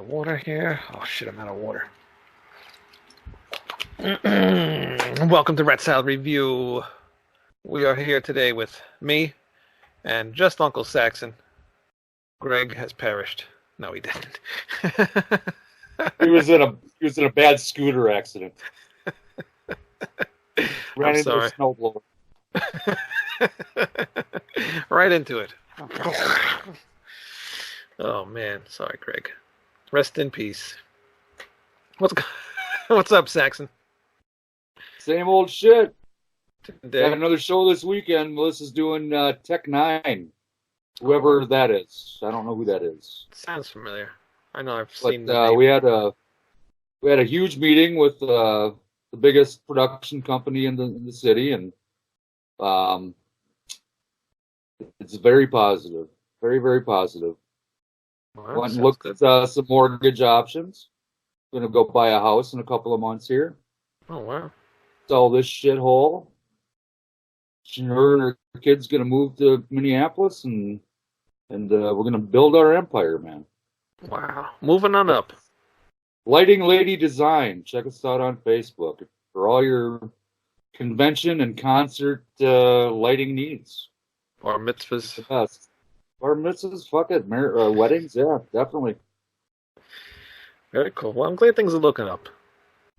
water here. Oh shit, I'm out of water. Welcome to Red Salad Review. We are here today with me and just Uncle Saxon. Greg has perished. No, he didn't. He was in a bad scooter accident. Ran I'm into sorry. a snowblower. Right into it. Oh man, sorry, Greg. Rest in peace. What's up, Saxon? Same old shit. Today? Got another show this weekend. Melissa's doing Tech Nine. Whoever that is. I don't know who that is. Sounds familiar. I know I've But seen the name. we had a huge meeting with the biggest production company in the city, and it's very positive. Very, very positive. Well, Went and sounds looked good. at some mortgage options. Going to go buy a house in a couple of months here. Oh wow. Sell this shithole. Her and her kid's going to move to Minneapolis, and we're going to build our empire, man. Wow. Moving on up. Lighting Lady Design. Check us out on Facebook for all your convention and concert lighting needs. Or mitzvahs. The best. Bar mitzvahs, fuck it. Weddings, yeah, definitely. Very cool. Well, I'm glad things are looking up.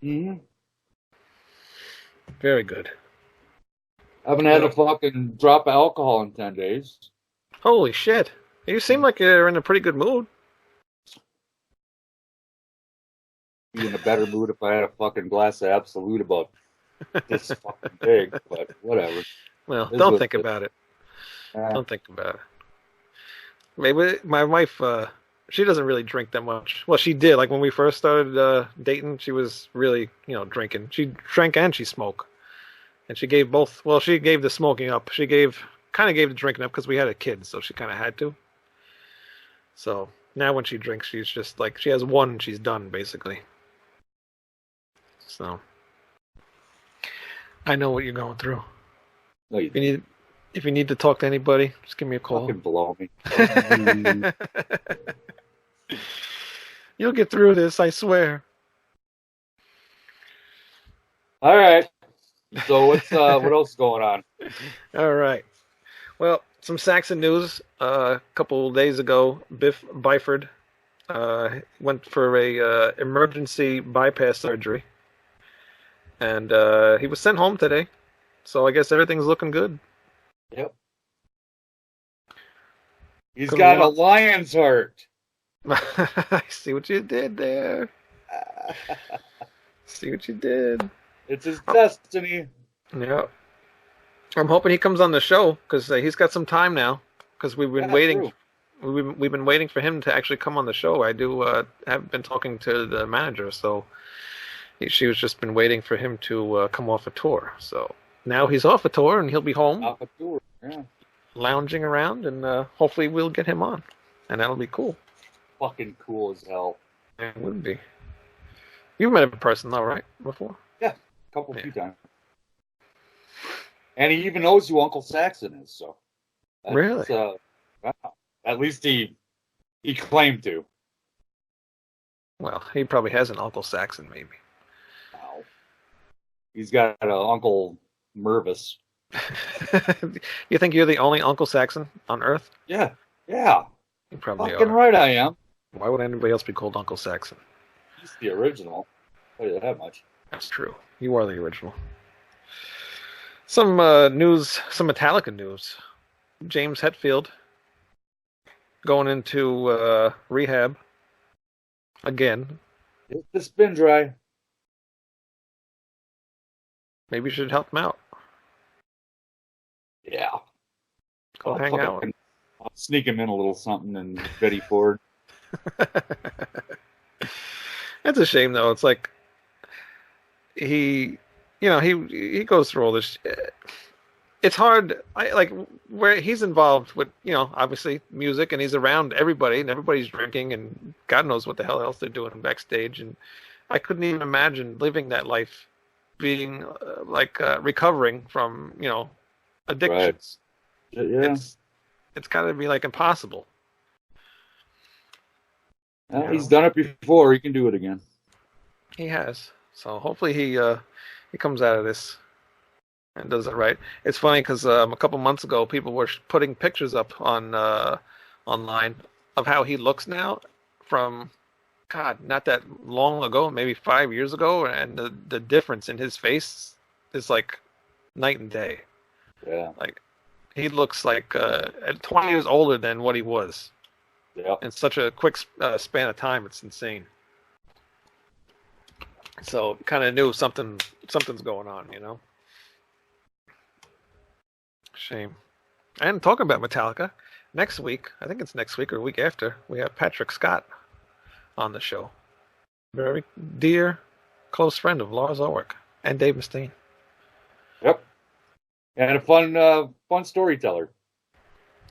Mm-hmm. Very good. Haven't had a fucking drop of alcohol in 10 days. Holy shit. You seem like you're in a pretty good mood. Be in a better mood if I had a fucking glass of Absolute about this fucking big, but whatever. Well, Is don't what think it- about it. Uh, Don't think about it. Maybe my wife, she doesn't really drink that much. Well, she did. Like when we first started dating, she was really, drinking. She drank and she smoked. And she gave both. Well, she gave the smoking up. She kind of gave the drinking up because we had a kid, so she kind of had to. So now when she drinks, she's just like, she has one, and she's done, basically. So I know what you're going through. no, you If you need to talk to anybody, just give me a call. fucking below me. You'll get through this, I swear. All right. So what else is going on? All right. Well, some Saxon news. A couple of days ago, Biff Byford went for a emergency bypass surgery, and he was sent home today. So I guess everything's looking good. Yep. He's got a lion's heart. I see what you did there. See what you did. It's his destiny. Yeah. I'm hoping he comes on the show because he's got some time now. Because we've been waiting. We've been waiting for him to actually come on the show. I do have been talking to the manager, so she was just been waiting for him to come off a tour. So now he's off a tour and he'll be home, Off a tour. Yeah. lounging around, and hopefully we'll get him on, and that'll be cool. Fucking cool as hell. It would be. You've met him in person, though, right? Before? Yeah, few times. And he even knows who Uncle Saxon is. So Really? Wow. At least he claimed to. Well, he probably has an Uncle Saxon, maybe. Wow. He's got an Uncle Mervis. You think you're the only Uncle Saxon on Earth? Yeah. You probably Fucking are. right I am. Why would anybody else be called Uncle Saxon? He's the original. I'll tell you that much. That's true. You are the original. Some news, some Metallica news. James Hetfield going into rehab again. It's the spin dry. Maybe you should help him out. Yeah. Go hang out. I'll sneak him in a little something and Betty Ford. It's a shame though. It's like he goes through all this. It's hard. Like where he's involved with, obviously music, and he's around everybody, and everybody's drinking, and God knows what the hell else they're doing backstage. And I couldn't even imagine living that life, being recovering from addictions. Right. Yeah. It's got to be like impossible. Well, You he's know, done it before. He can do it again. he has. So hopefully he comes out of this and does it right. It's funny because a couple months ago, people were putting pictures up on online of how he looks now from God, not that long ago, maybe 5 years ago, and the difference in his face is like night and day. Yeah. Like he looks like 20 years older than what he was Yep. in such a quick span of time. It's insane. So kind of knew something's going on, you know. Shame. And talking about Metallica, next week, I think it's next week or a week after, we have Patrick Scott on the show. Very dear, close friend of Lars Ulrich and Dave Mustaine. Yep. And a fun storyteller.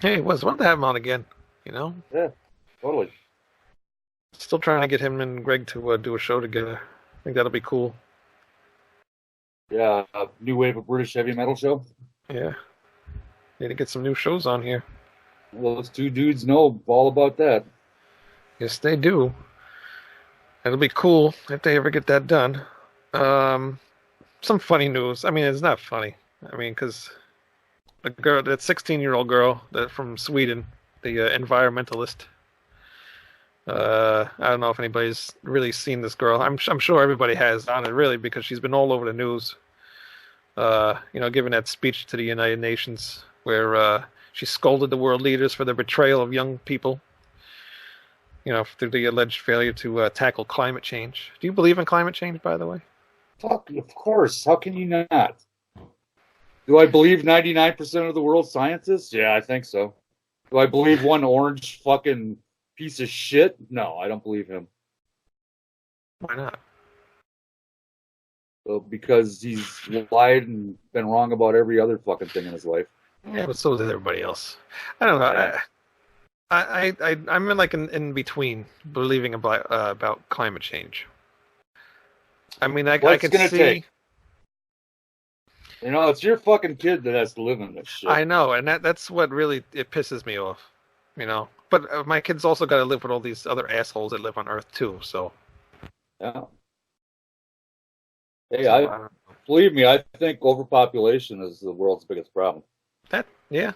Hey, it was wanted to have him on again, you know. Yeah, totally. Still trying to get him and Greg to do a show together. I think that'll be cool. Yeah, new wave of British heavy metal show. Yeah. Need to get some new shows on here. Well, those two dudes know all about that. Yes, they do. It'll be cool if they ever get that done. Some funny news. I mean, it's not funny. I mean, because the girl, that 16-year-old girl that from Sweden, the environmentalist. I don't know if anybody's really seen this girl. I'm sure everybody has on it, really, because she's been all over the news. Giving that speech to the United Nations where she scolded the world leaders for their betrayal of young people. You know, through the alleged failure to tackle climate change. Do you believe in climate change, by the way? Fuck, of course. How can you not? Do I believe 99% of the world's scientists? Yeah, I think so. Do I believe one orange fucking piece of shit? No, I don't believe him. Why not? Well, because he's lied and been wrong about every other fucking thing in his life. Yeah, but so does everybody else. I don't know. Yeah. I'm in between believing about climate change. I mean, I What's could it gonna see. take? You know, it's your fucking kid that has to live in this shit. I know, and that's what really it pisses me off. You know, but my kids also got to live with all these other assholes that live on Earth too. So Yeah. Hey, believe me, I think overpopulation is the world's biggest problem. Yeah.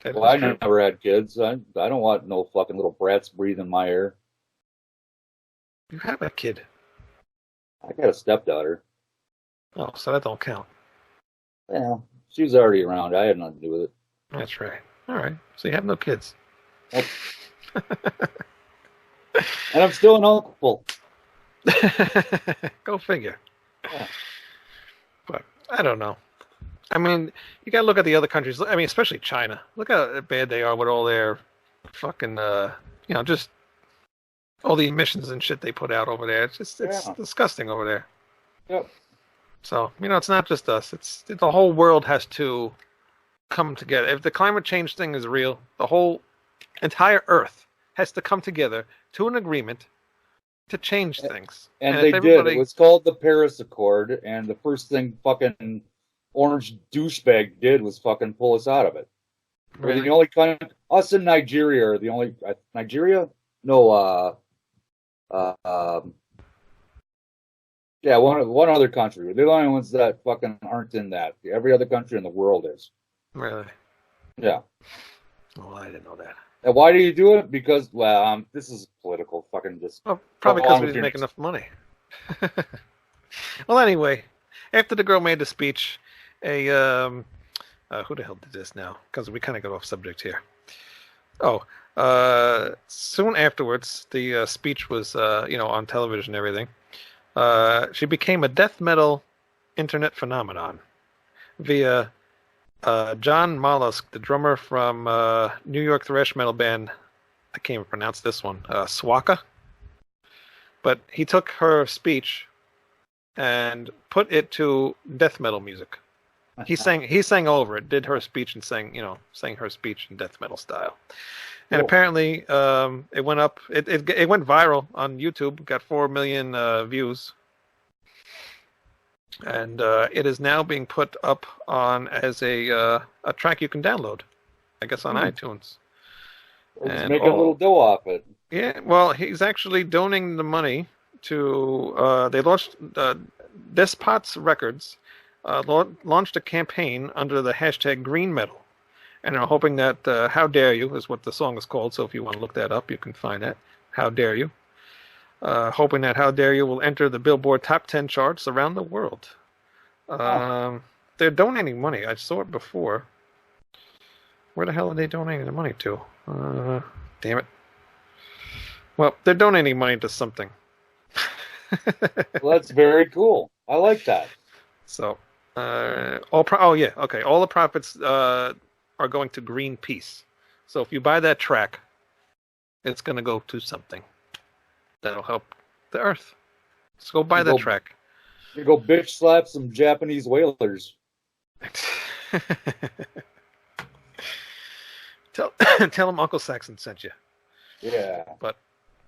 Well, I never had kids. I don't want no fucking little brats breathing my air. You have a kid. I got a stepdaughter. Oh, so that don't count. Yeah, she was already around. I had nothing to do with it. That's right. All right. So you have no kids. Nope. And I'm still an uncle. Go figure. Yeah. But I don't know. I mean, you gotta look at the other countries. I mean, especially China. Look how bad they are with all their fucking, just all the emissions and shit they put out over there. It's disgusting over there. Yep. So, it's not just us. It's the whole world has to come together. If the climate change thing is real, the whole entire Earth has to come together to an agreement to change things. And they did. It was called the Paris Accord, and the first thing fucking orange douchebag did was fucking pull us out of it. Really? We're the only country. Us and Nigeria are the only. Nigeria? No. Yeah, one other country. They're the only ones that fucking aren't in that. Every other country in the world is. Really? Yeah. Well, I didn't know that. And why do you do it? Because, this is political. Fucking just. Well, probably because we didn't make enough money. Well, anyway, after the girl made the speech, who the hell did this now? Because we kind of got off subject here. Oh, soon afterwards, the speech was, on television and everything. She became a death metal internet phenomenon via John Mollusk, the drummer from New York thrash metal band. I can't even pronounce this one. Swaka. But he took her speech and put it to death metal music. He sang over it, did her speech and sang her speech in death metal style. And apparently, it went up. It went viral on YouTube. Got 4 million views, and it is now being put up on as a track you can download, I guess, on iTunes. Just make a little dough off it. Yeah, well, he's actually donating the money to. They launched Despots Records launched a campaign under the hashtag Green Metal, and are hoping that "How Dare You" is what the song is called. So if you want to look that up, you can find that. "How Dare You." Hoping that "How Dare You" will enter the Billboard Top 10 charts around the world. Oh, They're donating money. I saw it before. Where the hell are they donating the money to? Damn it. Well, they're donating money to something. well, that's very cool. I like that. So, oh yeah, okay. All the profits are going to Greenpeace. So if you buy that track, it's going to go to something that'll help the Earth. So go buy You that go, track. you go bitch slap some Japanese whalers. tell tell them Uncle Saxon sent you. Yeah. But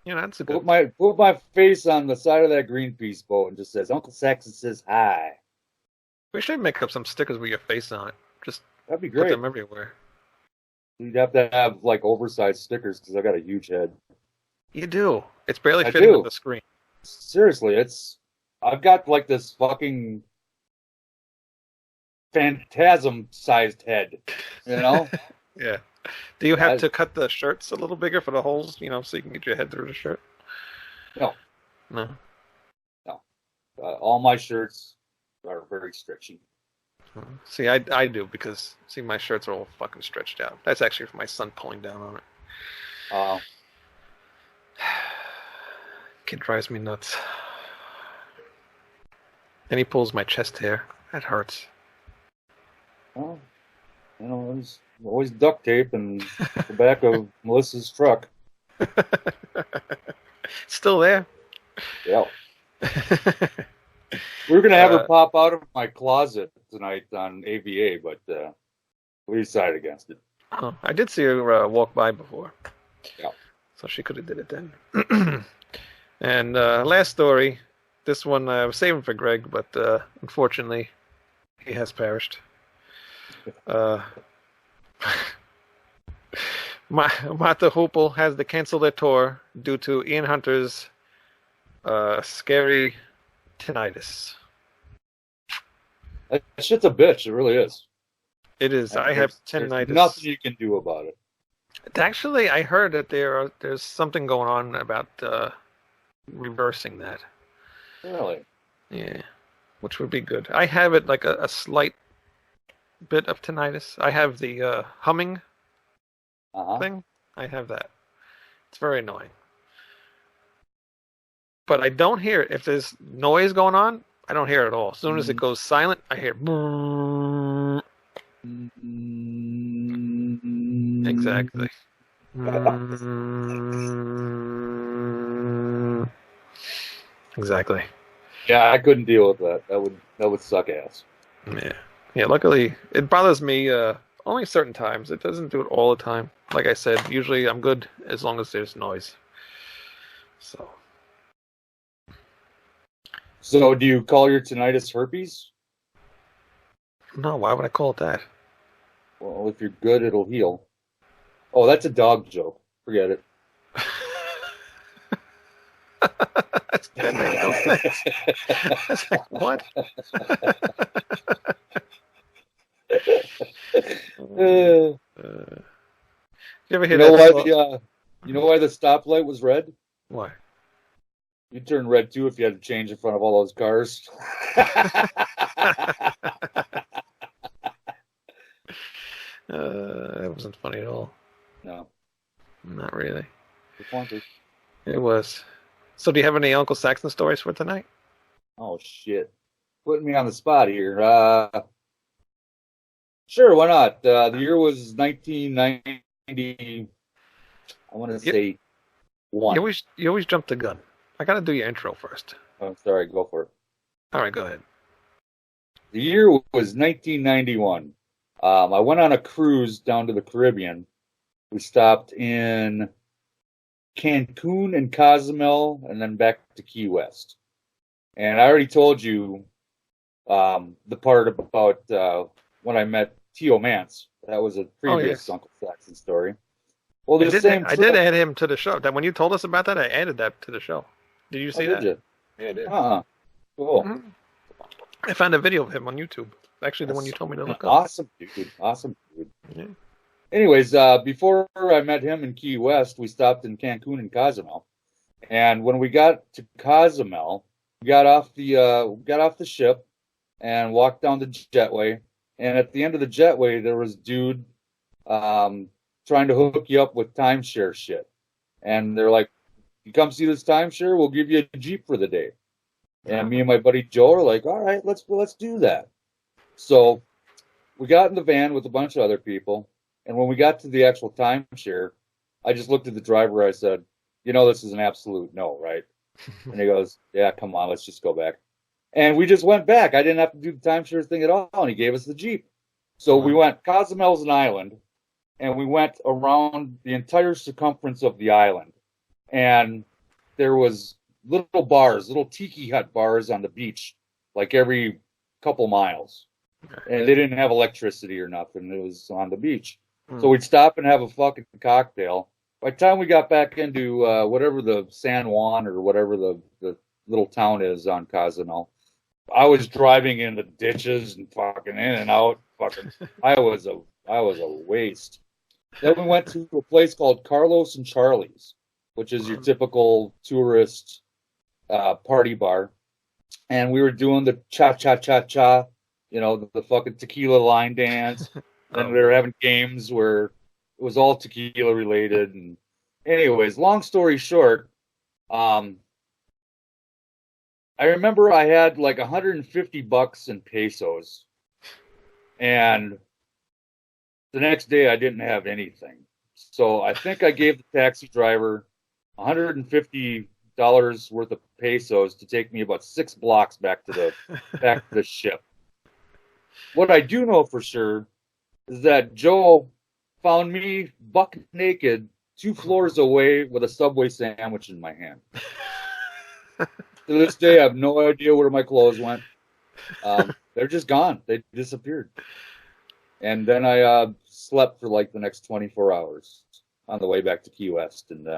that's a Put good. my face on the side of that Greenpeace boat and just says Uncle Saxon says hi. We should make up some stickers with your face on it. Just That'd be put great. them everywhere. You'd have to have like oversized stickers because I got a huge head. You do. It's barely I fitting on do. the screen. Seriously, I've got like this fucking phantasm sized head, you know? Yeah. Do you have I, to cut the shirts a little bigger for the holes, so you can get your head through the shirt? no, No. no. All my shirts are very stretchy. See, I do because see my shirts are all fucking stretched out. That's actually from my son pulling down on it. Uh, Kid drives me nuts. And he pulls my chest hair. That hurts. well, there's always duct tape in the back of Melissa's truck. Still there. Yeah. We were gonna have her pop out of my closet tonight on AVA, but we decided against it. Oh, I did see her walk by before. Yeah. So she could have did it then. And last story. This one I was saving for Greg, but unfortunately, he has perished. Mata Hoople has to cancel their tour due to Ian Hunter's scary tinnitus. That shit's a bitch. It really is. It is. I have tinnitus. There's nothing you can do about it. Actually, I heard that there's something going on about reversing that. Really? Yeah, which would be good. I have it like a slight bit of tinnitus. I have the humming thing. I have that. It's very annoying. But I don't hear it. If there's noise going on, I don't hear it at all. As soon as it goes silent, I hear. Exactly. Exactly. Yeah, I couldn't deal with that. That would suck ass. Yeah. Yeah, luckily it bothers me only certain times. It doesn't do it all the time. Like I said, usually I'm good as long as there's noise. So do you call your tinnitus herpes? No, why would I call it that? Well, if you're good, it'll heal. Oh, that's a dog joke. Forget it. That makes no sense. It's like, what? You ever hear that? You know why the stoplight was red? Why? You turn red too if you had to change in front of all those cars. That wasn't funny at all. No. Not really. It It was. So do you have any Uncle Saxon stories for tonight? Oh, shit. Putting me on the spot here. Sure, why not? The year was 1990. I want to say one. You always jump the gun. I got to do your intro first. I'm sorry, go for it. All right, go ahead. The year was 1991. I went on a cruise down to the Caribbean. We stopped in Cancun and Cozumel, and then back to Key West. And I already told you the part about when I met Tio Mance. That was a previous Uncle Saxon story. Well, I the did. same I did trip. add him to the show. That when you told us about that, I added that to the show. Did you Oh, see did that? you? Yeah, I did. Cool. Hmm. I found a video of him on YouTube. Actually, the one you That's told me to look up. awesome, dude. Awesome, dude. Yeah. Anyways, before I met him in Key West, we stopped in Cancun and Cozumel. And when we got to Cozumel, we got off the ship and walked down the jetway. And at the end of the jetway, there was a dude um, trying to hook you up with timeshare shit. And they're like, "You come see this timeshare, we'll give you a Jeep for the day." And me and my buddy Joe are like, "All right, let's do that." So we got in the van with a bunch of other people, and when we got to the actual timeshare, I just looked at the driver. I said, "You know, this is an absolute no, right?" And he goes, "Yeah, come on, let's just go back." And we just went back. I didn't have to do the timeshare thing at all, and he gave us the Jeep. So we went. Cozumel's an island, and we went around the entire circumference of the island, and there was little bars, little tiki hut bars on the beach, like every couple miles, and they didn't have electricity or nothing. It was on the beach. So we'd stop and have a fucking cocktail. By the time we got back into whatever the San Juan or whatever the little town is on Cozumel, I was driving in the ditches and fucking in and out. Fucking, I was a waste. Then we went to a place called Carlos and Charlie's, which is your typical tourist party bar, and we were doing the cha cha cha cha, the fucking tequila line dance, and we were having games where it was all tequila related. And anyways, long story short, um, I remember I had like $150 in pesos, and the next day I didn't have anything. So I think I gave the taxi driver $150 worth of pesos to take me about 6 blocks back to the ship. What I do know for sure is that Joe found me buck naked 2 floors away with a Subway sandwich in my hand. To this day, I have no idea where my clothes went. They're just gone. They disappeared. And then I slept for like the next 24 hours on the way back to Key West. And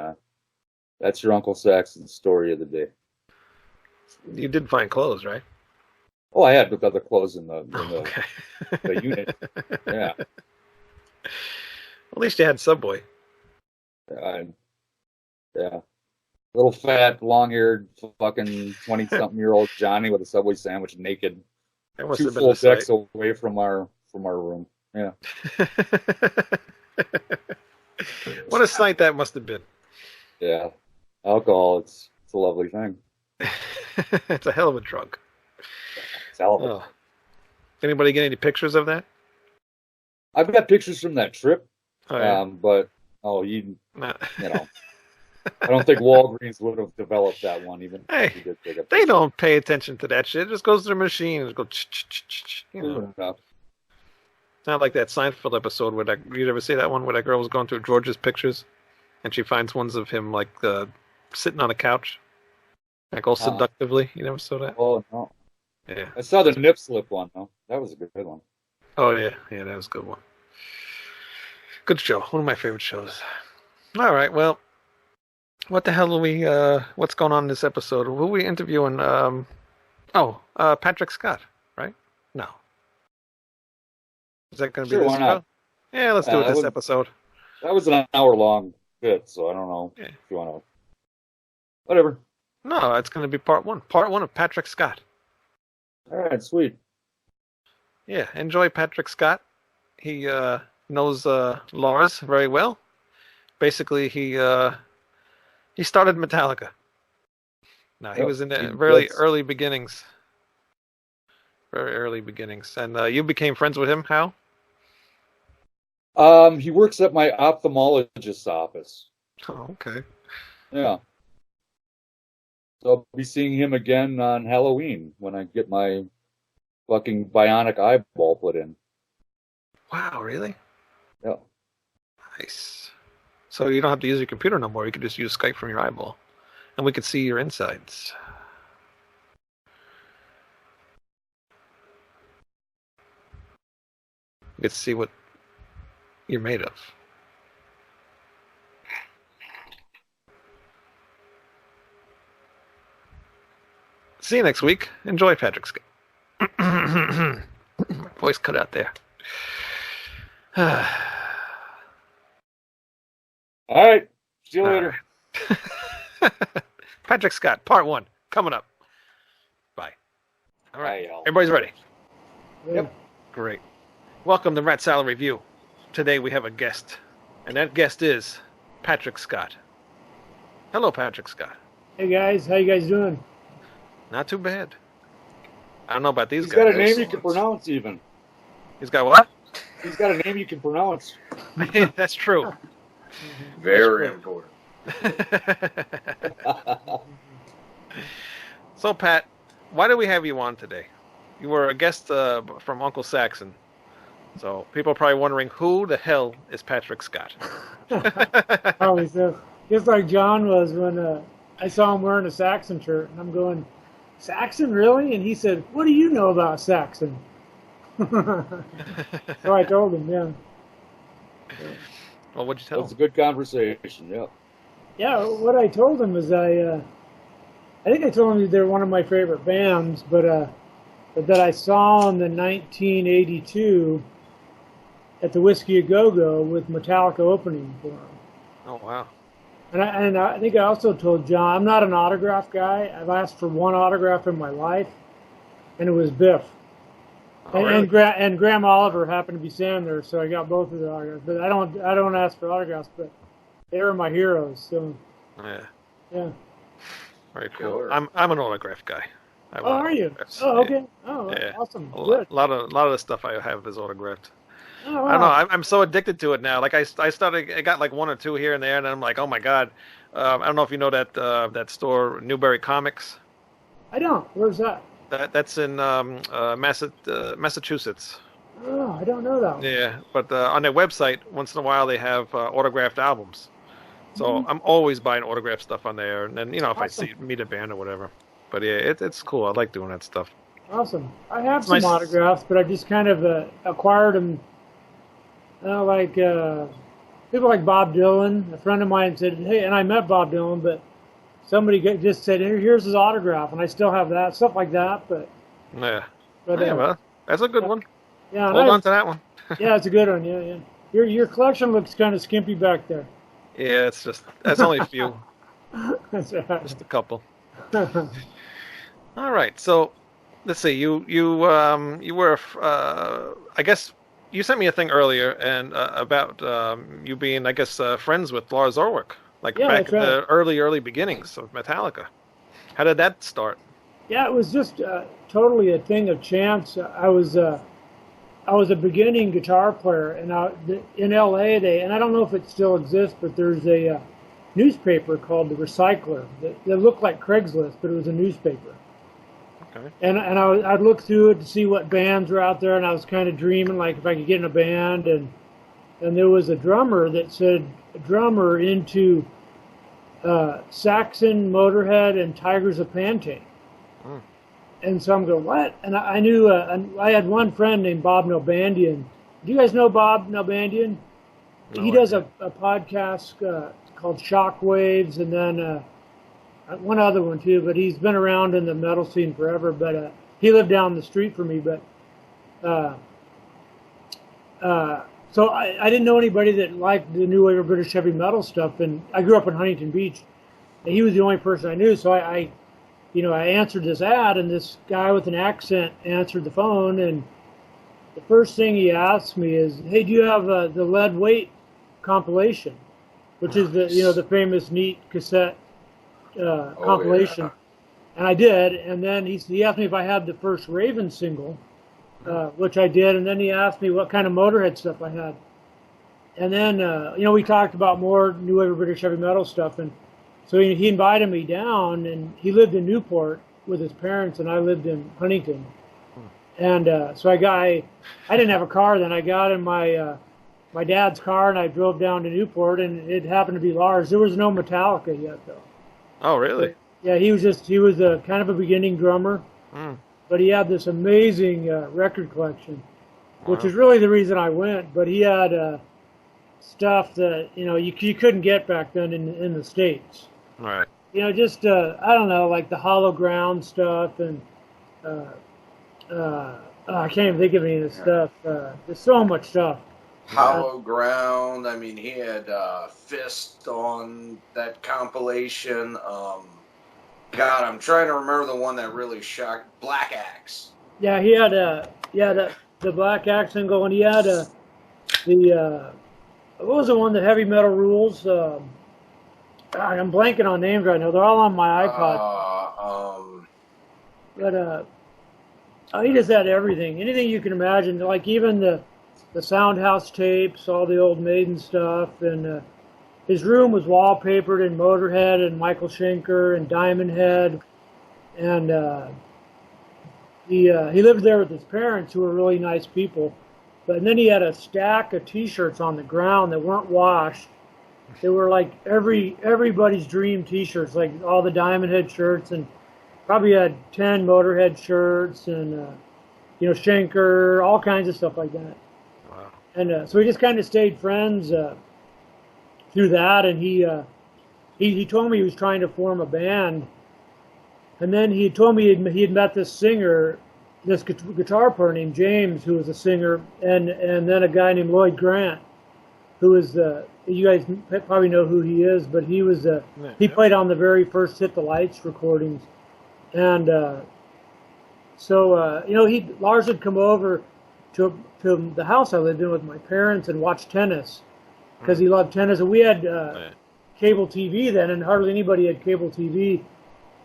that's your Uncle Saxon story of the day. You did find clothes, right? Oh, I had other clothes in Okay. the unit. Yeah. At least you had Subway. Yeah. Little fat, long-haired, fucking 20-something-year-old Johnny with a Subway sandwich, naked, That must two have been full a sight. decks away from our room. Yeah. What a sight that must have been. Yeah. Alcohol, it's a lovely thing. It's a hell of a drug. It's hell of it. Oh. Anybody get any pictures of that? I've got pictures from that trip, Oh, yeah. but you know, I don't think Walgreens would have developed that one even Hey, if you did take a they picture. don't pay attention to that shit. It just goes to their machine and go, you know. Fair enough. Not like that Seinfeld episode where you ever see that one where that girl was going through George's pictures and she finds ones of him like sitting on a couch, like all seductively. You never saw that? Oh no. Yeah. I saw the nip slip one though. That was a good one. Oh yeah, that was a good one. Good show. One of my favorite shows. All right, well, what the hell are we? What's going on in this episode? Who are we interviewing? Patrick Scott, right? No. Is that going to Sure, be this why not? show? Yeah, let's do it this episode. That was an hour-long bit, so I don't know if you want to. Whatever. No, it's going to be part one. Part one of Patrick Scott. All right, sweet. Yeah, enjoy Patrick Scott. He knows Lars very well. Basically, he started Metallica. No, he was in the very early beginnings. Very early beginnings. And you became friends with him, how? He works at my ophthalmologist's office. Oh, okay. Yeah. So I'll be seeing him again on Halloween when I get my fucking bionic eyeball put in. Wow, really? Yeah. Nice. So you don't have to use your computer no more. You can just use Skype from your eyeball. And we can see your insides. You get to see what you're made of. See you next week. Enjoy Patrick Scott. Voice cut out there. All right. See you later. Patrick Scott, part 1, coming up. Bye. All right. Bye, Everybody's ready? Yep. Great. Welcome to Rat Salad Review. Today we have a guest, and that guest is Patrick Scott. Hello, Patrick Scott. Hey guys, how you guys doing? Not too bad. I don't know about these He's guys. got a name you can pronounce, even. He's got what? He's got a name you can pronounce. That's true. Very important. So, Pat, why do we have you on today? You were a guest from Uncle Saxon. So people are probably wondering, who the hell is Patrick Scott? Probably so. Just like John was when I saw him wearing a Saxon shirt, and I'm going, Saxon, really? And he said, what do you know about Saxon? So I told him, yeah. Well, what'd you tell That's a him? good conversation, yeah. Yeah, what I told him is I think I told him they're one of my favorite bands, but that I saw them in 1982 at the Whiskey A Go-Go with Metallica opening for them. Oh, wow. And I think I also told John, I'm not an autograph guy. I've asked for one autograph in my life, and it was Biff. Oh, really? And Graham Oliver happened to be standing there, so I got both of the autographs. But I don't ask for autographs, but they were my heroes. So yeah. Very cool. Sure. I'm an autograph guy. I Oh, want are you? autographs. Oh, okay. Yeah. Oh, Yeah. awesome. A Good. lot of the stuff I have is autographed. Oh, wow. I don't know. I'm so addicted to it now. Like I started, I got like one or two here and there, and I'm like, oh my god. I don't know if you know that store, Newberry Comics. I don't. Where's that? That's in Massachusetts. Oh, I don't know that one. Yeah, but on their website, once in a while they have autographed albums. So I'm always buying autographed stuff on there, and then if Awesome. I meet a band or whatever. But yeah, it's cool. I like doing that stuff. Awesome. I have It's some nice. autographs, but I just kind of acquired them. People like Bob Dylan. A friend of mine said, "Hey," and I met Bob Dylan, but somebody just said, "Here's his autograph," and I still have that stuff like that. But Yeah. but Yeah, well, that's a good one. yeah, Hold on to that one. yeah, it's a good one. Yeah, yeah. Your collection looks kind of skimpy back there. Yeah, that's only a few, That's right. just a couple. All right, so let's see. You were I guess you sent me a thing earlier and about you being, I guess, friends with Lars Ulrich, like Yeah, back that's in right. the early beginnings of Metallica. How did that start? Yeah, it was just totally a thing of chance. I was a beginning guitar player, and in LA and I don't know if it still exists, but there's a newspaper called The Recycler that looked like Craigslist, but it was a newspaper. Okay. And I'd look through it to see what bands were out there, and I was kind of dreaming like if I could get in a band, and there was a drummer that said drummer into Saxon, Motorhead, and Tigers of Pantane. Hmm. And so I'm going, what? And I knew, I had one friend named Bob Nalbandian. Do you guys know Bob Nalbandian? No He does idea. a podcast called Shockwaves, and then one other one too, but he's been around in the metal scene forever, but he lived down the street from me, but so I didn't know anybody that liked the new wave of British heavy metal stuff, and I grew up in Huntington Beach, and he was the only person I knew, so I answered this ad, and this guy with an accent answered the phone, and the first thing he asked me is, hey, do you have the Lead Weight compilation, which is the famous neat cassette compilation. Yeah. And I did, and then he asked me if I had the first Raven single, which I did, and then he asked me what kind of Motorhead stuff I had. And then, we talked about more new wave of British heavy metal stuff, and so he invited me down, and he lived in Newport with his parents, and I lived in Huntington. And so I didn't have a car then. I got in my dad's car, and I drove down to Newport, and it happened to be Lars. There was no Metallica yet, though. Oh, really? Yeah, he was a kind of a beginning drummer, but he had this amazing record collection, which Wow. is really the reason I went. But he had stuff that you couldn't get back then in the States. All right. just I don't know, like the hollow ground stuff, and I can't even think of any of the stuff. There's so much stuff. Hollow Ground. I mean, he had Fist on that compilation. God, I'm trying to remember the one that really shocked. Black Axe. Yeah, he had the Black Axe single, and he had the what was the one, the Heavy Metal Rules? I'm blanking on names right now. They're all on my iPod. But he just had everything, anything you can imagine, like even the Soundhouse tapes, all the old Maiden stuff, and his room was wallpapered in Motorhead and Michael Schenker and Diamond Head, and he lived there with his parents, who were really nice people. But then he had a stack of T-shirts on the ground that weren't washed. They were like everybody's dream T-shirts, like all the Diamond Head shirts, and probably had 10 Motorhead shirts, and Schenker, all kinds of stuff like that. Wow. And so we just kind of stayed friends through that. And he told me he was trying to form a band, and then he told me he had met this singer, this guitar player named James, who was a singer, and then a guy named Lloyd Grant, who was you guys probably know who he is, but he was he played on the very first Hit the Lights recordings, and Lars would come over to the house I lived in with my parents and watch tennis, because he loved tennis, and we had cable TV then, and hardly anybody had cable TV,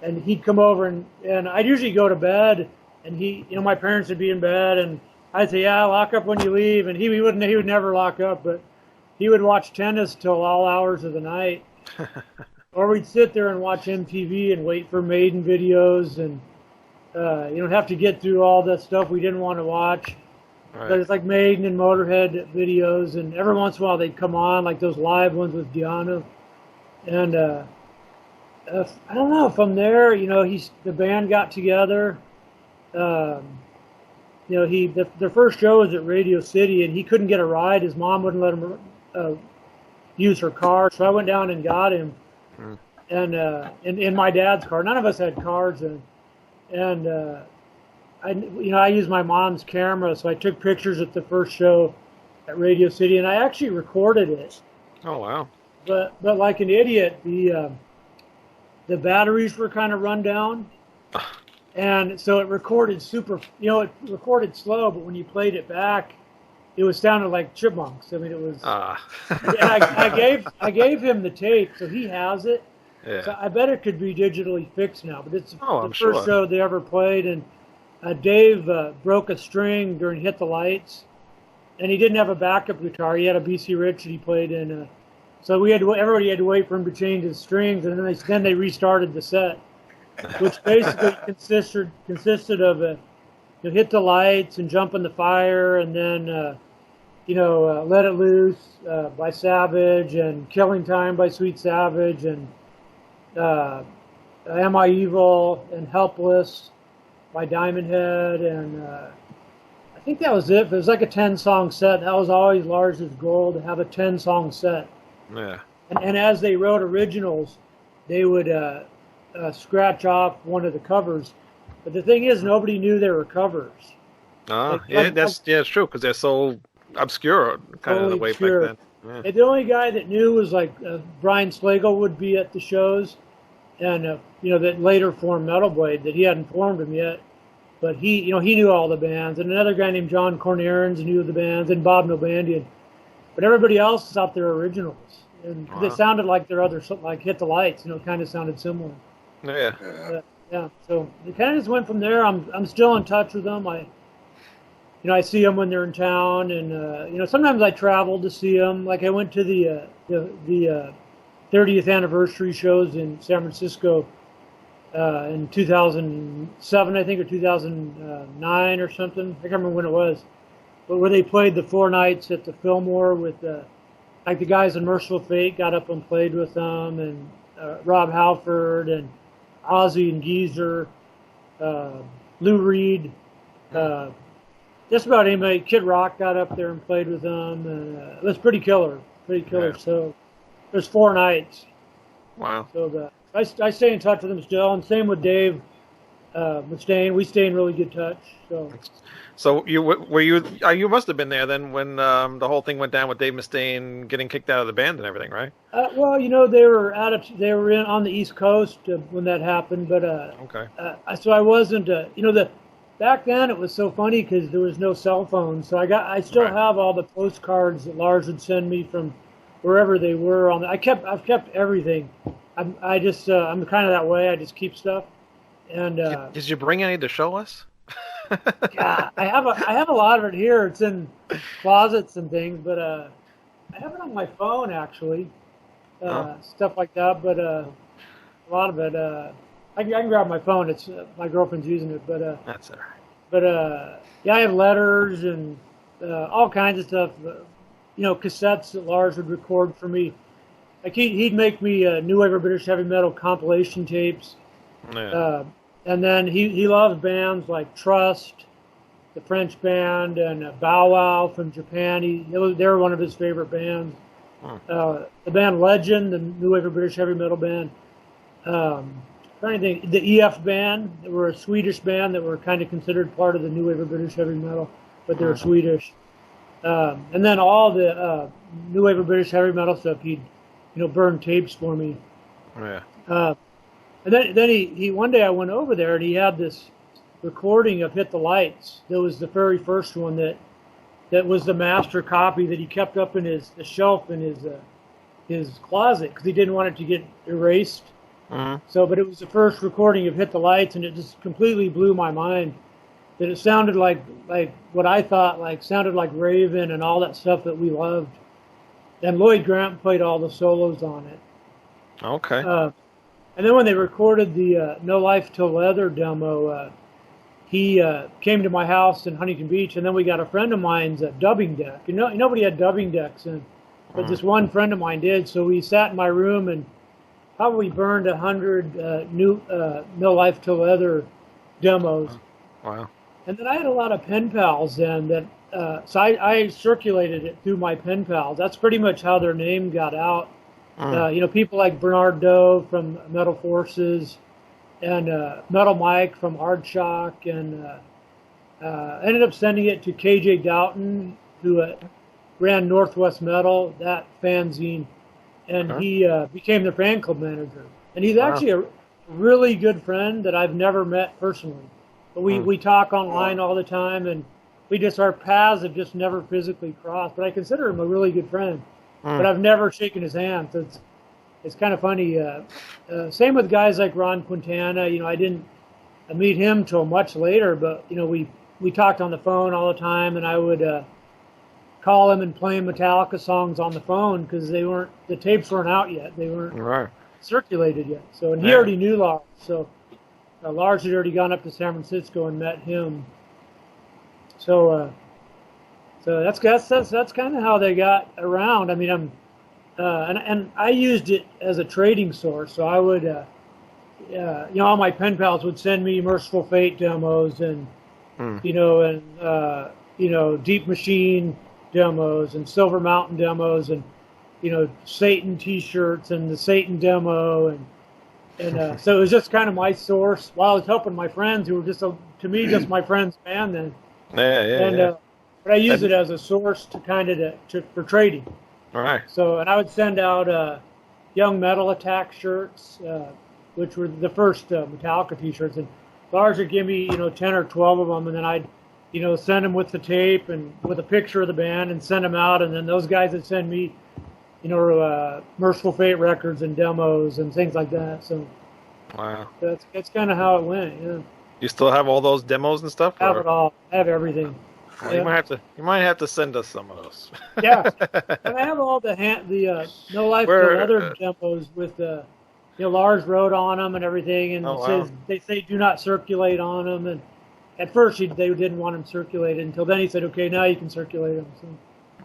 and he'd come over, and I'd usually go to bed, and my parents would be in bed, and I'd say, yeah, lock up when you leave, and he would never lock up, but he would watch tennis till all hours of the night. Or we'd sit there and watch MTV and wait for Maiden videos, and have to get through all that stuff we didn't want to watch. Right. But it's like Maiden and Motorhead videos, and every once in a while they'd come on, like those live ones with Diana. And I don't know, from there, the band got together. Their first show was at Radio City, and he couldn't get a ride. His mom wouldn't let him use her car, so I went down and got him, and in my dad's car. None of us had cars, and I used my mom's camera, so I took pictures at the first show at Radio City, and I actually recorded it. Oh wow! But like an idiot, the batteries were kind of run down. And so it recorded it recorded slow, but when you played it back, it sounded like chipmunks. I mean, it was. I gave him the tape, so he has it. Yeah. So I bet it could be digitally fixed now. But it's I'm the sure. first show they ever played, and Dave broke a string during Hit the Lights, and he didn't have a backup guitar. He had a BC Rich that he played in. So everybody had to wait for him to change his strings, and then they restarted the set, which basically consisted of Hit the Lights and Jump in the Fire, and then Let It Loose by Savage, and Killing Time by Sweet Savage, and Am I Evil and Helpless by Diamond Head, and I think that was it. It was like a 10-song set. That was always Lars's goal, to have a 10-song set. Yeah. And as they wrote originals, they would scratch off one of the covers. But the thing is, nobody knew they were covers. It's true, because they're so obscure, kind of the way obscure. back then. Yeah. And the only guy that knew was like Brian Slagle would be at the shows, and that later formed Metal Blade. That he hadn't formed them yet, but he knew all the bands. And another guy named John Cornarins knew the bands, and Bob Nobandian. But everybody else thought they were originals, and they sounded like their other, like Hit the Lights. Kind of sounded similar. Yeah. Yeah. So it kind of just went from there. I'm still in touch with them. I see them when they're in town, and sometimes I travel to see them. Like I went to the 30th anniversary shows in San Francisco in 2007, I think, or 2009 or something. I can't remember when it was, but where they played the 4 nights at the Fillmore with like the guys in Merciful Fate got up and played with them, and Rob Halford and Ozzy and Geezer, Lou Reed. Just about anybody. Kid Rock got up there and played with them, and it was pretty killer. Yeah. So there's 4 nights. Wow. So I stay in touch with him still, and same with Dave Mustaine. We stay in really good touch. So you must have been there then when the whole thing went down with Dave Mustaine getting kicked out of the band and everything, right? Well, they were on the East Coast when that happened, but Okay. so I wasn't. Back then it was so funny because there was no cell phone, so I still Right. have all the postcards that Lars would send me from wherever they were. I've kept everything. I'm kind of that way. I just keep stuff, and Did you bring any to show us? yeah, I have a lot of it here. It's in closets and things, but I have it on my phone actually, stuff like that. But a lot of it, I can grab my phone. It's my girlfriend's using it, but That's all right. but yeah, I have letters and all kinds of stuff. Cassettes that Lars would record for me. Like he'd make me New Wave of British Heavy Metal compilation tapes. Yeah. And then he loves bands like Trust, the French band, and Bow Wow from Japan. They were one of his favorite bands. The band Legend, the New Wave of British Heavy Metal band. Trying to think, the EF band, they were a Swedish band that were kind of considered part of the New Wave of British Heavy Metal, but they were Swedish. And then all the New Wave of British Heavy Metal stuff, he'd burn tapes for me. Yeah. And then he one day I went over there and he had this recording of Hit the Lights. That was the very first one that was the master copy that he kept up in the shelf in his closet because he didn't want it to get erased. So, but it was the first recording of Hit the Lights, and it just completely blew my mind. That it sounded like what I thought sounded like Raven and all that stuff that we loved. And Lloyd Grant played all the solos on it. Okay. And then when they recorded the No Life Till Leather demo, he came to my house in Huntington Beach, and then we got a friend of mine's dubbing deck. Nobody had dubbing decks, but this one friend of mine did. So we sat in my room and probably burned 100 new No Life Till Leather demos. Wow. And then I had a lot of pen pals then so I circulated it through my pen pals. That's pretty much how their name got out. People like Bernard Doe from Metal Forces and Metal Mike from Aardschok, and ended up sending it to KJ Doughton, who ran Northwest Metal, that fanzine, and he became their fan club manager. And he's actually a really good friend that I've never met personally. But we talk online all the time, and our paths have just never physically crossed. But I consider him a really good friend. But I've never shaken his hand. So it's kind of funny. Same with guys like Ron Quintana. I didn't meet him till much later, but we talked on the phone all the time, and I would call him and play him Metallica songs on the phone because the tapes weren't out yet. They weren't circulated yet. So he already knew Lars. So Lars had already gone up to San Francisco and met him. So that's kind of how they got around. I mean, and I used it as a trading source. So I would, all my pen pals would send me Merciful Fate demos and, Deep Machine demos and Silver Mountain demos and, Satan T-shirts and the Satan demo and so it was just kind of my source while I was helping my friends who were just my friends' band then. But I use it as a source for trading. All right. So, and I would send out Young Metal Attack shirts, which were the first Metallica T-shirts, and Lars would give me 10 or 12 of them, and then I'd send them with the tape and with a picture of the band and send them out, and then those guys would send me Merciful Fate records and demos and things like that. So wow, that's kind of how it went. Yeah. You still have all those demos and stuff? I have it all. I have everything. Well, you might have to send us some of those. Yeah, and I have all the No Life Till Leather demos with Lars wrote on them and everything, and says they say do not circulate on them. And at first they didn't want them circulated until then he said, okay, now you can circulate them. So.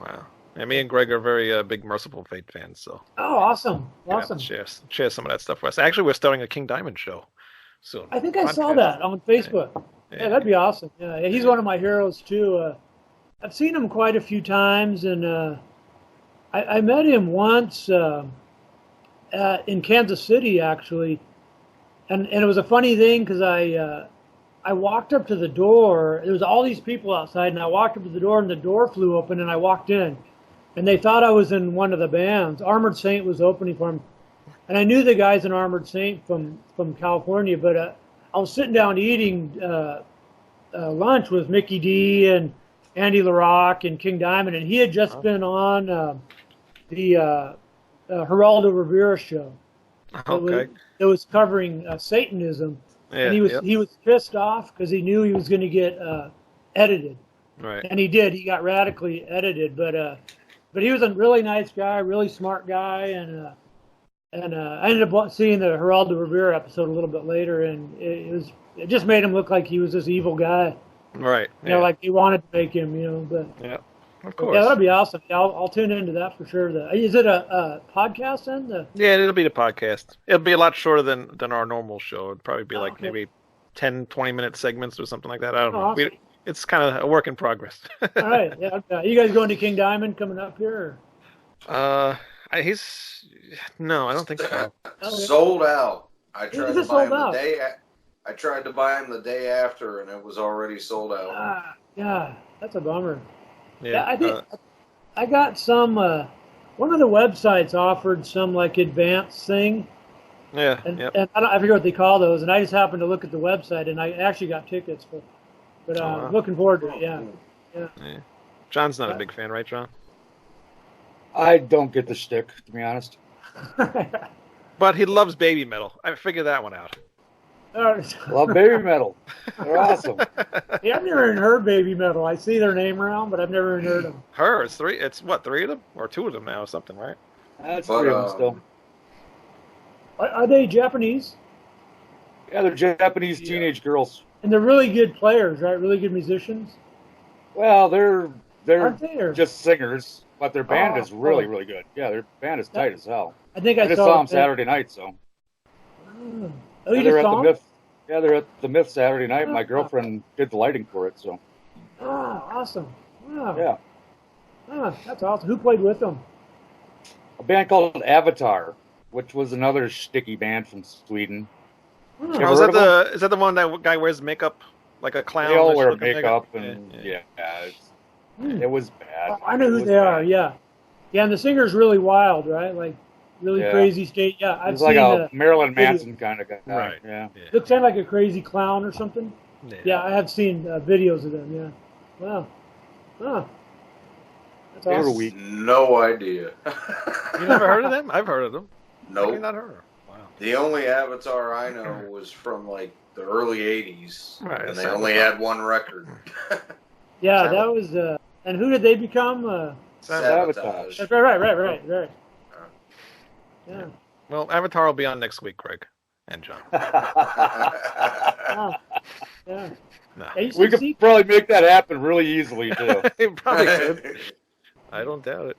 Wow. And me and Greg are very big Merciful Fate fans, so. Oh, awesome! Share some of that stuff for us. Actually, we're starting a King Diamond show soon. I think I saw that on Facebook. Yeah, that'd be awesome. Yeah, he's one of my heroes too. I've seen him quite a few times, and I met him once in Kansas City actually, and it was a funny thing because I walked up to the door. There was all these people outside, and I walked up to the door, and the door flew open, and I walked in, and they thought I was in one of the bands. Armored Saint was opening for them, and I knew the guys in Armored Saint from California, but I was sitting down eating lunch with Mickey D and Andy LaRocque and King Diamond, and he had just been on the Geraldo Rivera show. Okay. It was covering Satanism, Yeah, and he was pissed off because he knew he was going to get edited, right. and he did. He got radically edited, but he was a really nice guy, really smart guy, and I ended up seeing the Geraldo Rivera episode a little bit later, and it just made him look like he was this evil guy. Right. You know, like they wanted to make him, you know. But yeah, of course. Yeah, that'll be awesome. I'll tune into that for sure. Is it a podcast then? Yeah, it'll be the podcast. It'll be a lot shorter than our normal show. It'd probably be like maybe 10, 20-minute segments or something like that. I don't know. Awesome. It's kind of a work in progress. All right. Yeah. Okay. You guys going to King Diamond coming up here? No, I don't think so. Sold out. I tried to buy him sold out? the day. I tried to buy him the day after, and it was already sold out. Yeah, that's a bummer. Yeah, I think I got some. One of the websites offered some like advanced thing, yeah, and yep. I forget what they call those. And I just happened to look at the website, and I actually got tickets. But wow. looking forward to it. Yeah. John's not a big fan, right, John? I don't get the shtick, to be honest. But he loves baby metal. I figured that one out. Love baby metal. They're awesome. Yeah, I've never even heard Baby Metal. I see their name around, but I've never even heard them. It's three. It's what, 3 of them or 2 of them now or something, right? That's 3 of them still. Are they Japanese? Yeah, they're Japanese teenage girls. And they're really good players, right? Really good musicians. Well, they're Aren't they, or? just singers, but their band is really, really good. Yeah, their band is tight as hell. I think I just saw them Saturday night, so. Oh, you just saw them? Yeah, they're at the Myth Saturday night. My girlfriend did the lighting for it, so. Oh, awesome. Wow. Yeah. Oh, that's awesome. Who played with them? A band called Avatar, which was another sticky band from Sweden. Oh. You ever heard of them? Is that the one that guy wears makeup like a clown? They all wear makeup, and yeah. It was bad. Oh, I know who they are, yeah. Yeah, and the singer's really wild, right? Like, really crazy state. Yeah, I've He's seen like a Marilyn Manson kind of guy. Right. Yeah. Looks kind of like a crazy clown or something. Yeah, I have seen videos of them, yeah. Wow. Oh. That's awesome. No idea. You never heard of them? I've heard of them. Nope. I've not heard of them. Wow. The only Avatar I know was from like the early 80s. Right, and they only had one record. Yeah, that was, and who did they become? Sabotage. That's right. Yeah. Well, Avatar will be on next week, Greg and John. Wow. Yeah. No. We could probably make that happen really easily, too. You probably could. I don't doubt it.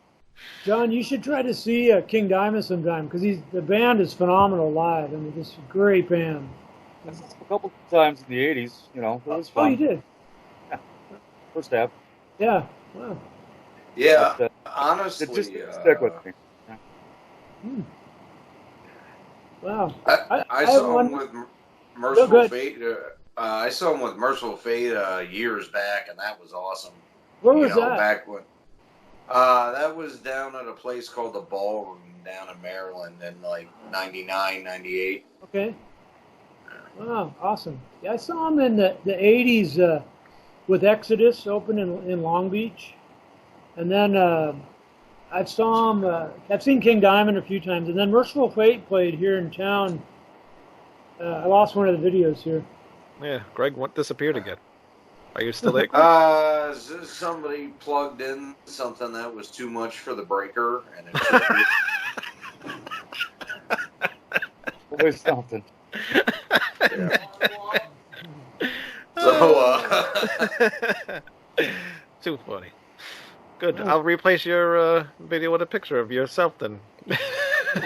John, you should try to see King Diamond sometime because the band is phenomenal live. I mean, it's a great band. A couple times in the 80s, you know, it was fun. Oh, you did? Yeah. First half. Yeah. Wow. Yeah, But, honestly. it just didn't stick with me. Hmm. Wow. I saw him with Merciful Fate. I saw him with Merciful Fate years back, and that was awesome. Where was that? Back when that was down at a place called the Ballroom down in Maryland in like 99, 98. Okay. Wow, awesome. Yeah, I saw him in the 80s with Exodus open in Long Beach. And then I've seen King Diamond a few times. And then Merciful Fate played here in town. I lost one of the videos here. Yeah, Greg disappeared again. Are you still there? Somebody plugged in something that was too much for the breaker, and it Always something. Yeah. So, too funny. Good. I'll replace your video with a picture of yourself then.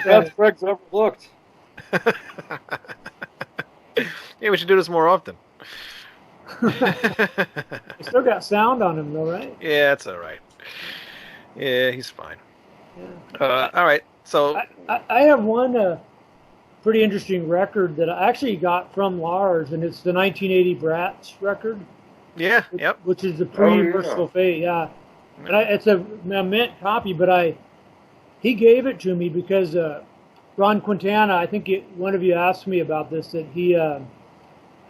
Best Greg's ever looked. Yeah, we should do this more often. Still got sound on him though, right? Yeah, it's all right. Yeah, he's fine. Yeah. All right. So I have one pretty interesting record that I actually got from Lars, and it's the 1980 Bratz record. yeah, yep. Which is the Oh, yeah. pre-Merciful Fate, yeah. And it's a mint copy, but he gave it to me because Ron Quintana, I think one of you asked me about this, that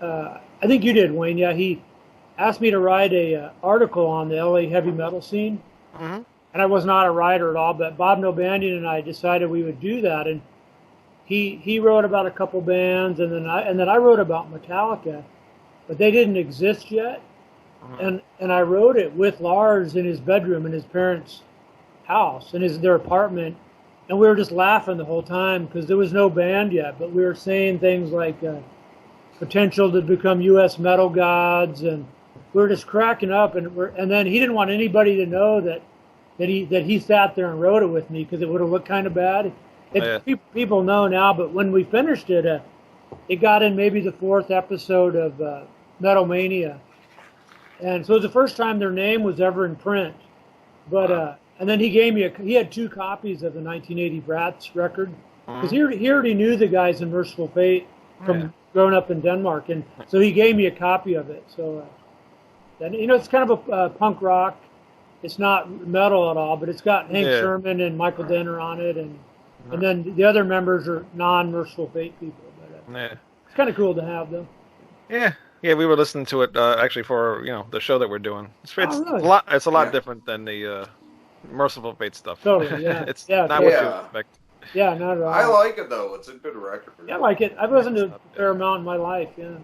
I think you did, Wayne, yeah, he asked me to write a article on the LA heavy metal scene. Mm-hmm. And I was not a writer at all, but Bob Nalbandian and I decided we would do that. And he wrote about a couple bands, and then I wrote about Metallica, but they didn't exist yet. And I wrote it with Lars in his bedroom in his parents' house, in their apartment, and we were just laughing the whole time because there was no band yet, but we were saying things like potential to become U.S. metal gods, and we were just cracking up. And then he didn't want anybody to know that he sat there and wrote it with me because it would have looked kind of bad. People know now, but when we finished it, it got in maybe the 4th episode of Metal Mania. And so it was the first time their name was ever in print. But and then he had 2 copies of the 1980 Bratz record because he already knew the guys in Merciful Fate from growing up in Denmark, and so he gave me a copy of it. So then it's kind of a punk rock. It's not metal at all, but it's got Hank Sherman and Michael Denner on it, and then the other members are non-Merciful Fate people. But it's kind of cool to have, though. Yeah. Yeah, we were listening to it actually for the show that we're doing. It's really? a lot different than the Merciful Fate stuff. Totally, yeah. It's not what you expect. Yeah, not at all. I like it though. It's a good record. Yeah, I like it. I've listened to a fair amount in my life. Yeah.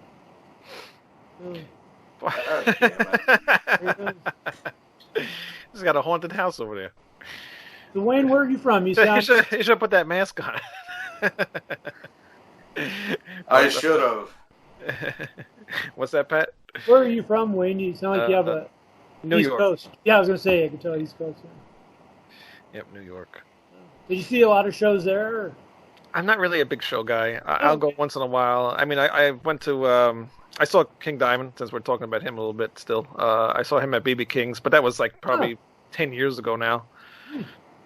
He's got a haunted house over there. So Wayne, where are you from? You should put that mask on. I should have. What's that, Pat? Where are you from, Wayne? You sound like you have a New East York. Coast. Yeah, I was going to say, I can tell East Coast. Yeah. Yep, New York. Did you see a lot of shows there? Or? I'm not really a big show guy. I'll go once in a while. I mean, I went to, I saw King Diamond, since we're talking about him a little bit still. I saw him at BB King's, but that was like probably 10 years ago now.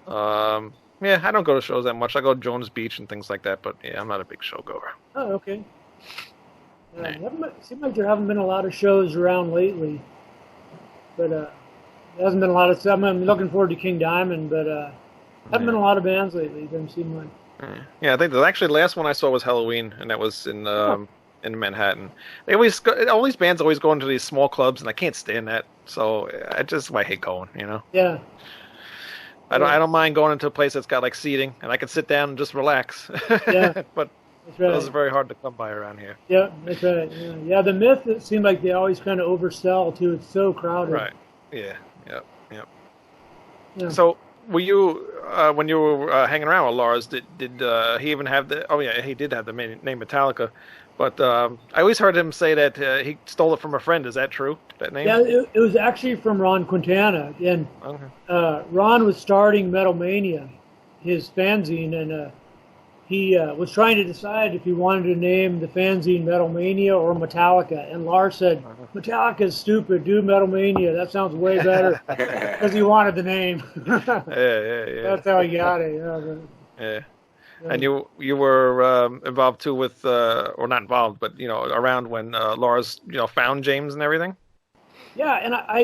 Yeah, I don't go to shows that much. I go to Jones Beach and things like that, but yeah, I'm not a big show goer. Oh, okay. It seems like there haven't been a lot of shows around lately, but there hasn't been a lot of stuff. I'm looking forward to King Diamond, but haven't been a lot of bands lately. It doesn't seem like. Yeah, I think the last one I saw was Halloween, and that was in Manhattan. All these bands always go into these small clubs, and I can't stand that. So I hate going. Yeah. I don't mind going into a place that's got like seating, and I can sit down and just relax. Yeah. But that's right. those are very hard to come by around here. Yeah, that's right. Yeah, the Myth, it seemed like they always kind of oversell too. It's so crowded. Right. Yeah. Yep. Yeah. So, were you when you were hanging around with Lars? Did he even have the? Oh yeah, he did have the name Metallica. But I always heard him say that he stole it from a friend. Is that true? That name? Yeah, it was actually from Ron Quintana, and Ron was starting Metal Mania, his fanzine, and he was trying to decide if he wanted to name the fanzine Metal Mania or Metallica. And Lars said, "Metallica's stupid. Do Metal Mania. That sounds way better," because he wanted the name. Yeah. That's how he got it. Yeah. And you were involved too with, or not involved, but around when Lars found James and everything. Yeah, and I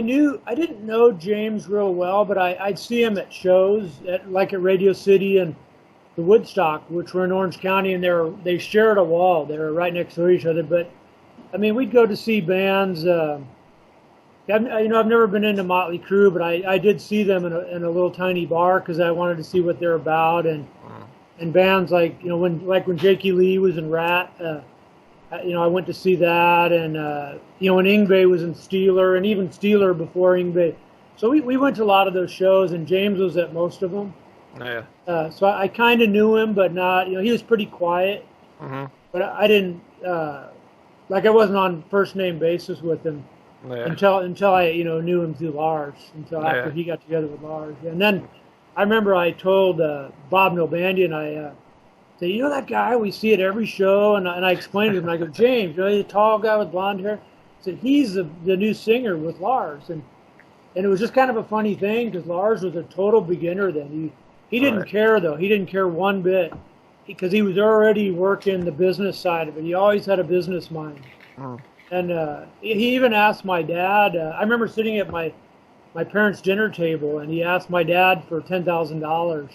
didn't know James real well, but I'd see him at shows like at Radio City and the Woodstock, which were in Orange County, and they shared a wall. They were right next to each other. But I mean, we'd go to see bands. I've never been into Motley Crue, but I did see them in a little tiny bar because I wanted to see what they're about, and bands like when Jakey Lee was in Rat, I went to see that, and when Yngwie was in Steeler, and even Steeler before Yngwie. So we went to a lot of those shows, and James was at most of them. Yeah. So I kind of knew him, but not. He was pretty quiet. Mm-hmm. But I didn't I wasn't on first name basis with him until I knew him through Lars. Until after he got together with Lars, and then I remember I told Bob Nalbandian, I said, that guy we see at every show, and I explained to him. I go, James, the tall guy with blonde hair. I said he's the new singer with Lars, and it was just kind of a funny thing because Lars was a total beginner then. He didn't Right. care though. He didn't care one bit because he was already working the business side of it. He always had a business mind. Mm. And he even asked my dad. I remember sitting at my parents' dinner table, and he asked my dad for $10,000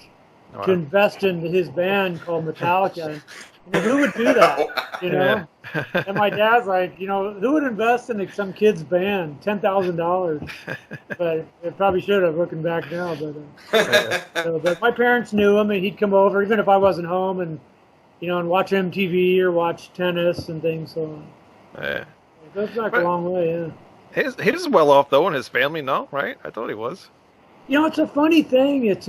Wow. to invest in his band called Metallica. And who would do that? You know? Yeah. And my dad's like, who would invest in some kid's band? $10,000. But it probably should have, looking back now. But my parents knew him, and he'd come over even if I wasn't home, and and watch MTV or watch tennis and things. So Yeah. it goes back a long way. Yeah. He's well off though, and his family, no, right? I thought he was. It's a funny thing. It's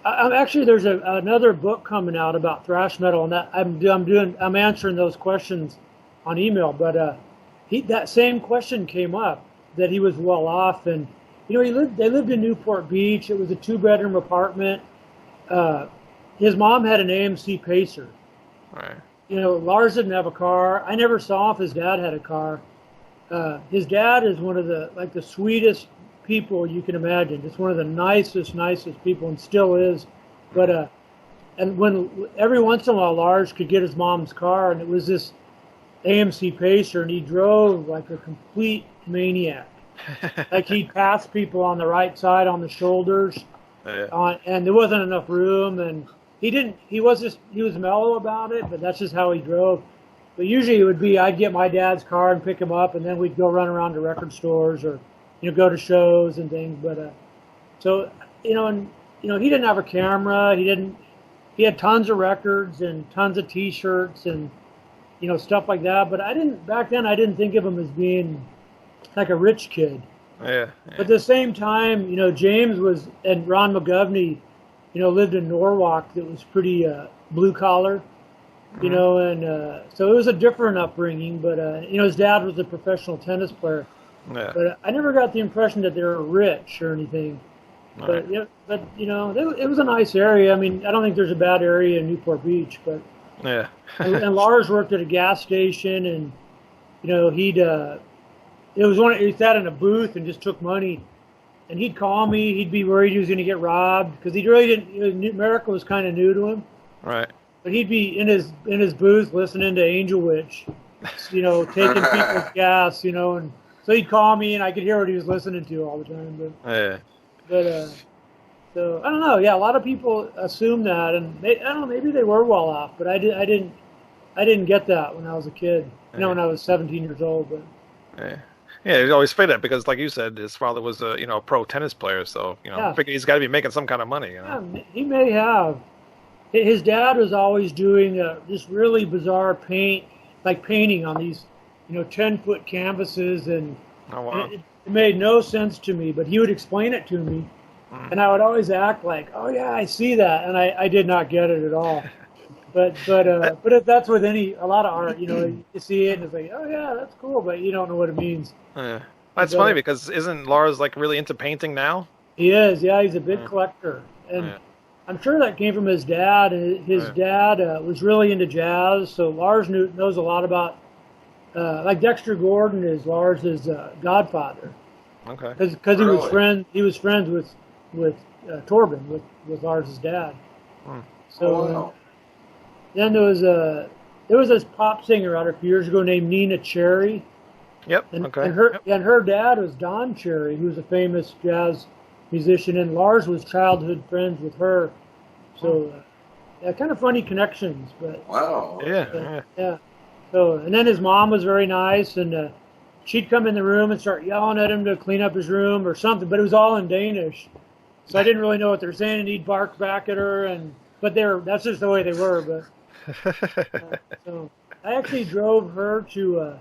I'm actually there's another book coming out about thrash metal, and that I'm answering those questions on email. But that same question came up, that he was well off, and they lived in Newport Beach. It was a 2-bedroom apartment. His mom had an AMC Pacer. Right. Lars didn't have a car. I never saw if his dad had a car. His dad is one of the sweetest people you can imagine. Just one of the nicest people, and still is. But and when every once in a while Lars could get his mom's car, and it was this AMC Pacer, and he drove like a complete maniac. Like he'd pass people on the right side on the shoulders, and there wasn't enough room, and he was mellow about it, but that's just how he drove. But usually it would be I'd get my dad's car and pick him up, and then we'd go run around to record stores or go to shows and things. But so he didn't have a camera. He had tons of records and tons of T-shirts and stuff like that. But back then I didn't think of him as being like a rich kid. Yeah. But at the same time, James and Ron McGovney, lived in Norwalk that was pretty blue collar. And so it was a different upbringing, but his dad was a professional tennis player. Yeah. But I never got the impression that they were rich or anything. Right. But it was a nice area. I mean, I don't think there's a bad area in Newport Beach, but Yeah. and Lars worked at a gas station, and he sat in a booth and just took money, and he'd call me. He'd be worried he was going to get robbed because he really didn't. America was kind of new to him. Right. But he'd be in his booth listening to Angel Witch, taking people's gas, and so he'd call me and I could hear what he was listening to all the time. But so I don't know. Yeah, a lot of people assume that, and I don't know. Maybe they were well off, but I didn't get that when I was a kid. When I was 17 years old. But yeah, he always figured that because, like you said, his father was a pro tennis player, so figured he's got to be making some kind of money. Yeah, he may have. His dad was always doing this really bizarre painting on these, 10-foot canvases, and Oh wow. it made no sense to me. But he would explain it to me, and I would always act like, "Oh yeah, I see that," and I did not get it at all. But if that's with a lot of art, you see it and it's like, "Oh yeah, that's cool," but you don't know what it means. Yeah. That's funny because isn't Lars like really into painting now? He is, yeah. He's a big collector, and I'm sure that came from his dad. And his dad was really into jazz, so Lars knows a lot about. Like Dexter Gordon is Lars's godfather. Okay. Because he was friends with Torben, with Lars's dad. So then there was this pop singer out a few years ago named Nina Cherry. Yep. And her dad was Don Cherry, who was a famous jazz musician, and Lars was childhood friends with her. So, kind of funny connections, but Wow. yeah. So, and then his mom was very nice, and she'd come in the room and start yelling at him to clean up his room or something, but it was all in Danish, so I didn't really know what they're saying, and he'd bark back at her, but that's just the way they were. But so I actually drove her to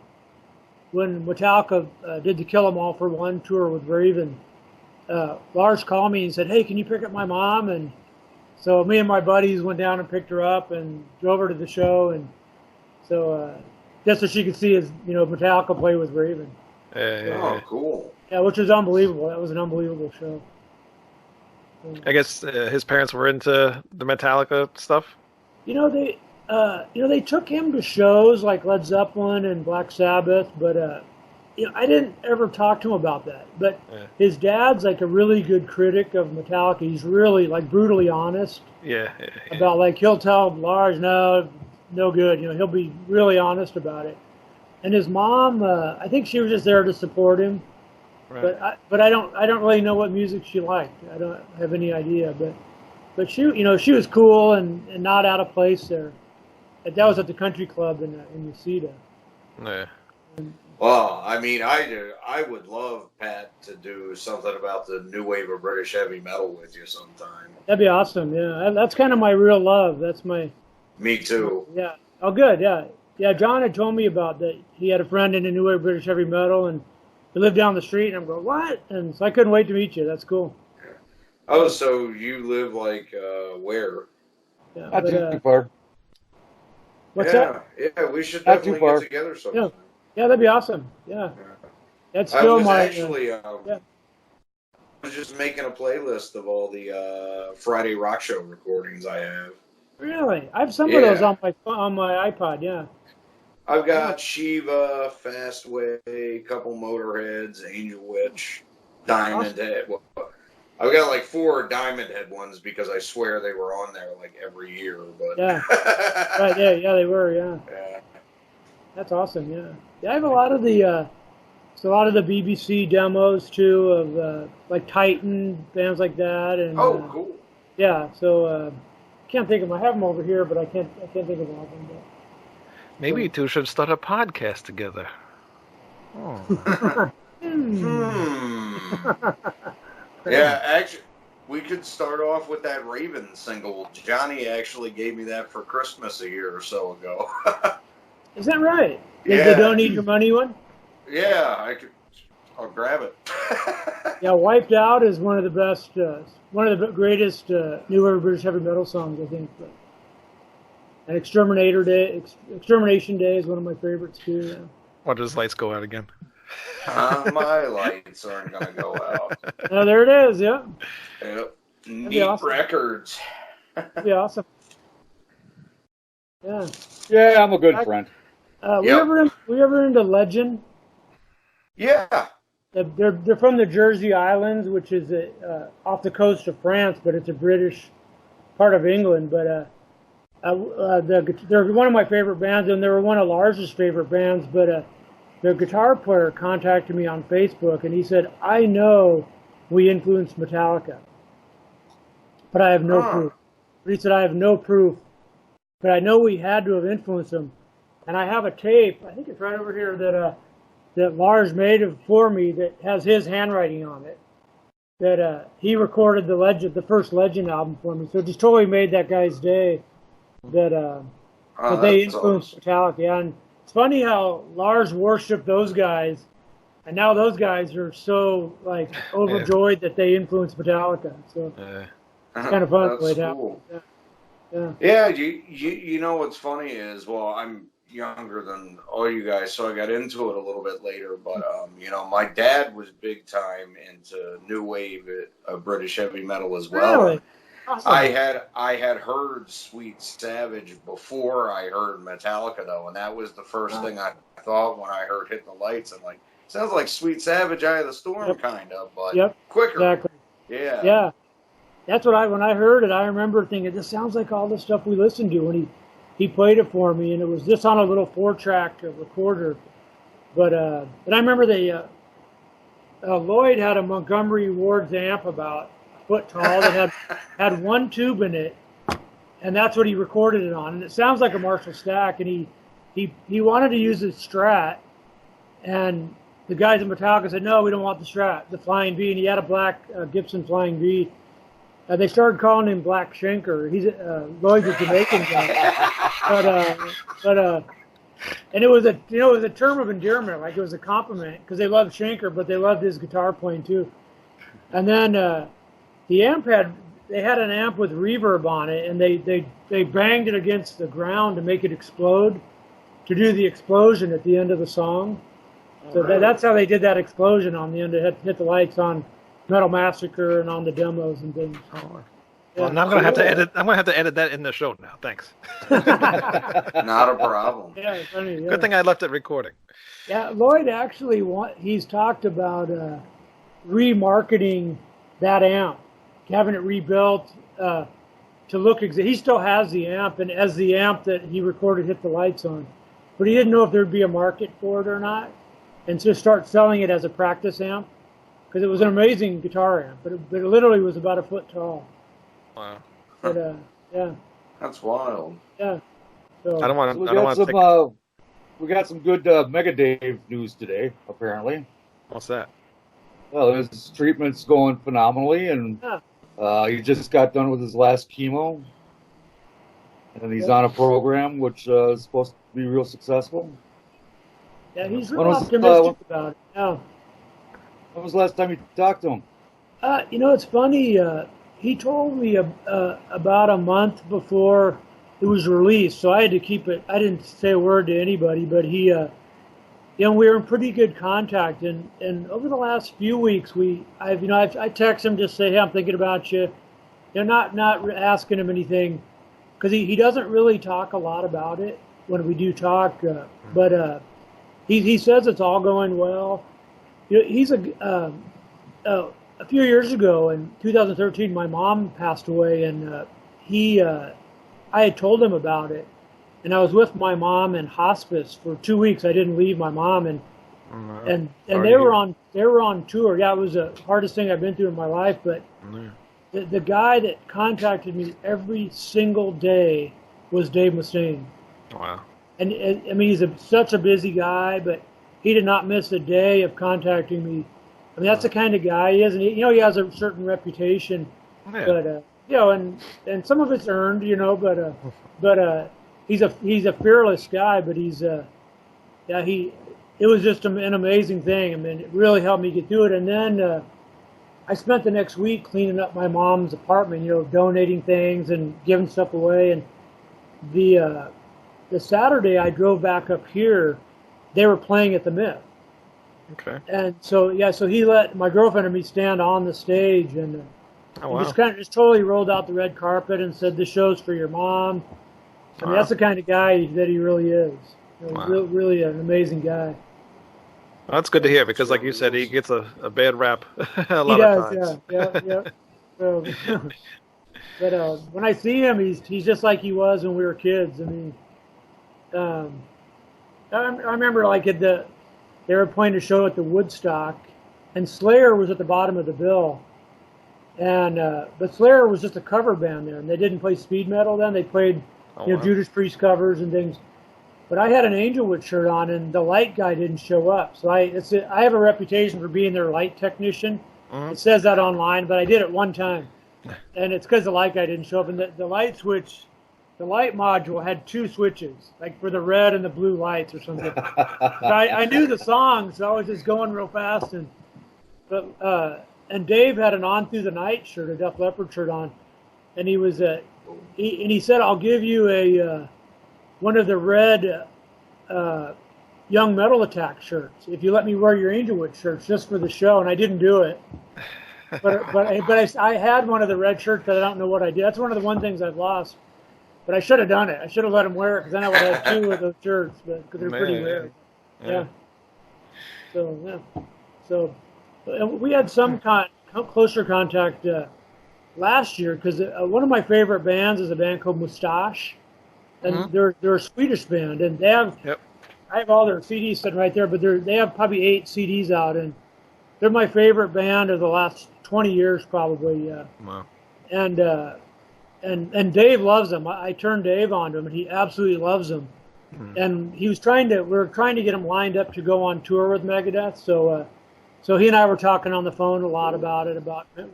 when Metallica did the Kill 'Em All for One tour with Raven. Lars called me and said, "Hey, can you pick up my mom?" And so me and my buddies went down and picked her up and drove her to the show, and so just so she could see his Metallica play with Raven. Oh, cool. Yeah, which was unbelievable. That was an unbelievable show. I guess his parents were into the Metallica stuff. They took him to shows like Led Zeppelin and Black Sabbath, but I didn't ever talk to him about that, but his dad's like a really good critic of Metallica. He's really like brutally honest. Yeah. About like he'll tell Lars, no good. He'll be really honest about it. And his mom, I think she was just there to support him. Right. But I don't really know what music she liked. I don't have any idea. But she she was cool and not out of place there. That was at the country club in Reseda. Yeah. Well, I mean, I would love Pat to do something about the new wave of British heavy metal with you sometime. That'd be awesome. Yeah, that's kind of my real love. That's my. Me too. Yeah. Oh, good. Yeah. Yeah. John had told me about that. He had a friend in the new wave of British heavy metal, and he lived down the street. And I'm going, what? And so I couldn't wait to meet you. That's cool. Oh, so you live like where? Yeah, Not too far. What's that? Yeah, we should definitely get together sometime. Yeah, that'd be awesome. Yeah. That's I still was my. Actually, I was just making a playlist of all the Friday Rock Show recordings I have. Really? I have some of those on my iPod, yeah. I've got Shiva, Fastway, couple Motorheads, Angel Witch, Diamond Head. Well, I've got like 4 Diamond Head ones because I swear they were on there like every year. But yeah, right, yeah, they were, yeah. That's awesome, yeah. Yeah, I have a lot of the BBC demos too of like Titan bands like that, and cool. Yeah, so can't think of them. I have them over here, but I can't think of all of them. But, maybe you two should start a podcast together. Oh. Yeah, actually, we could start off with that Raven single. Johnny actually gave me that for Christmas a year or so ago. Is that right? The Don't Need Your Money one? Yeah, I'll grab it. Yeah, Wiped Out is one of the best, one of the greatest new wave British heavy metal songs, I think. But, and Extermination Day is one of my favorites too. Yeah. Why does lights go out again? My lights aren't going to go out. Oh, there it is, yeah. Yep. Neat awesome. Records. That'd be awesome. Yeah. Yeah, I'm a good friend. We ever into Legend? Yeah. They're from the Jersey Islands, which is off the coast of France, but it's a British part of England. But they're one of my favorite bands, and they were one of Lars's favorite bands. But their guitar player contacted me on Facebook, and he said, "I know we influenced Metallica, but I have no proof." But he said, "I have no proof, but I know we had to have influenced them." And I have a tape, I think it's right over here, that Lars made for me that has his handwriting on it. That he recorded the first Legend album for me. So it just totally made that guy's day that they influenced Metallica. Yeah, and it's funny how Lars worshipped those guys, and now those guys are so like overjoyed that they influenced Metallica. So it's kind of fun the way it happened. Yeah, you know what's funny is, well, I'm younger than all you guys, so I got into it a little bit later, but my dad was big time into new wave British heavy metal as well. Really? Awesome. I had heard Sweet Savage before I heard Metallica though, and that was the first thing I thought when I heard Hit the Lights. I'm like, sounds like Sweet Savage, Eye of the Storm kind of, but quicker. Exactly. Yeah. That's what when I heard it, I remember thinking, this sounds like all the stuff we listened to when he played it for me, and it was just on a little 4-track recorder. But I remember Lloyd had a Montgomery Ward's amp about a foot tall that had one tube in it, and that's what he recorded it on. And it sounds like a Marshall Stack, and he wanted to use his Strat, and the guys at Metallica said, no, we don't want the Strat, the Flying V, and he had a black Gibson Flying V. They started calling him Black Shanker. He's Lloyd's a Jamaican guy, and it was a term of endearment, like it was a compliment because they loved Shanker, but they loved his guitar playing too. And then the amp they had an amp with reverb on it, and they banged it against the ground to make it explode, to do the explosion at the end of the song. So that's how they did that explosion on the end. It hit the lights on Metal Massacre and on the demos and things. Well, now I'm gonna have to edit. I'm gonna have to edit that in the show now. Thanks. Not a problem. Yeah, funny, yeah. Good thing I left it recording. Yeah, Lloyd actually he's talked about remarketing that amp, having it rebuilt to look he still has the amp, and as the amp that he recorded Hit the Lights on, but he didn't know if there'd be a market for it or not, and so start selling it as a practice amp, because it was an amazing guitar amp, but it literally was about a foot tall. Wow. But yeah. That's wild. Yeah. So I don't want So to. we got some good Mega Dave news today, apparently. What's that? Well, his treatment's going phenomenally, and he just got done with his last chemo. And he's on a program which is supposed to be real successful. Yeah, he's real optimistic about it. Yeah. When was the last time you talked to him? It's funny. He told me about a month before it was released, so I had to keep it. I didn't say a word to anybody, but we were in pretty good contact. And over the last few weeks, I text him, just say, hey, I'm thinking about you. Not asking him anything, because he doesn't really talk a lot about it when we do talk. But he says it's all going well. He's a few years ago, in 2013, my mom passed away, and I had told him about it, and I was with my mom in hospice for 2 weeks. I didn't leave my mom, and they were on tour. Yeah, it was the hardest thing I've been through in my life. But the guy that contacted me every single day was Dave Mustaine. Wow. And I mean, he's such a busy guy, but he did not miss a day of contacting me. I mean, that's the kind of guy he is, and he has a certain reputation, but and some of it's earned, but he's a fearless guy, but it was just an amazing thing. I mean, it really helped me get through it, and then I spent the next week cleaning up my mom's apartment, donating things and giving stuff away, and the Saturday I drove back up here, they were playing at the Myth. Okay. And so he let my girlfriend and me stand on the stage, and just totally rolled out the red carpet and said, "The show's for your mom." I mean, that's the kind of guy that he really is. Really an amazing guy. Well, that's good to hear, because, like you said, he gets a bad rap a lot of times. Yeah. So, but when I see him, he's just like he was when we were kids. I mean, I remember they were playing a show at the Woodstock, and Slayer was at the bottom of the bill. And but Slayer was just a cover band there, and they didn't play speed metal then. They played Judas Priest covers and things. But I had an Angelwood shirt on, and the light guy didn't show up. So I have a reputation for being their light technician. Mm-hmm. It says that online, but I did it one time, and it's because the light guy didn't show up. And the light switch. The light module had 2 switches, like for the red and the blue lights or something. So I knew the song, so I was just going real fast. And Dave had an On Through the Night shirt, a Def Leppard shirt on, and he said, "I'll give you one of the red Young Metal Attack shirts if you let me wear your Angelwood shirts just for the show." And I didn't do it, but I had one of the red shirts, but I don't know what I did. That's one of the things I've lost. But I should have done it. I should have let him wear it, because then I would have 2 of those shirts, because they're pretty rare. Yeah. So we had some closer contact last year, because one of my favorite bands is a band called Mustache, and they're a Swedish band, and they have I have all their CDs sitting right there, but they have probably 8 CDs out, and they're my favorite band of the last 20 years probably. Wow. And Dave loves them. I turned Dave on to him, and he absolutely loves them. And we were trying to get him lined up to go on tour with Megadeth. So he and I were talking on the phone a lot about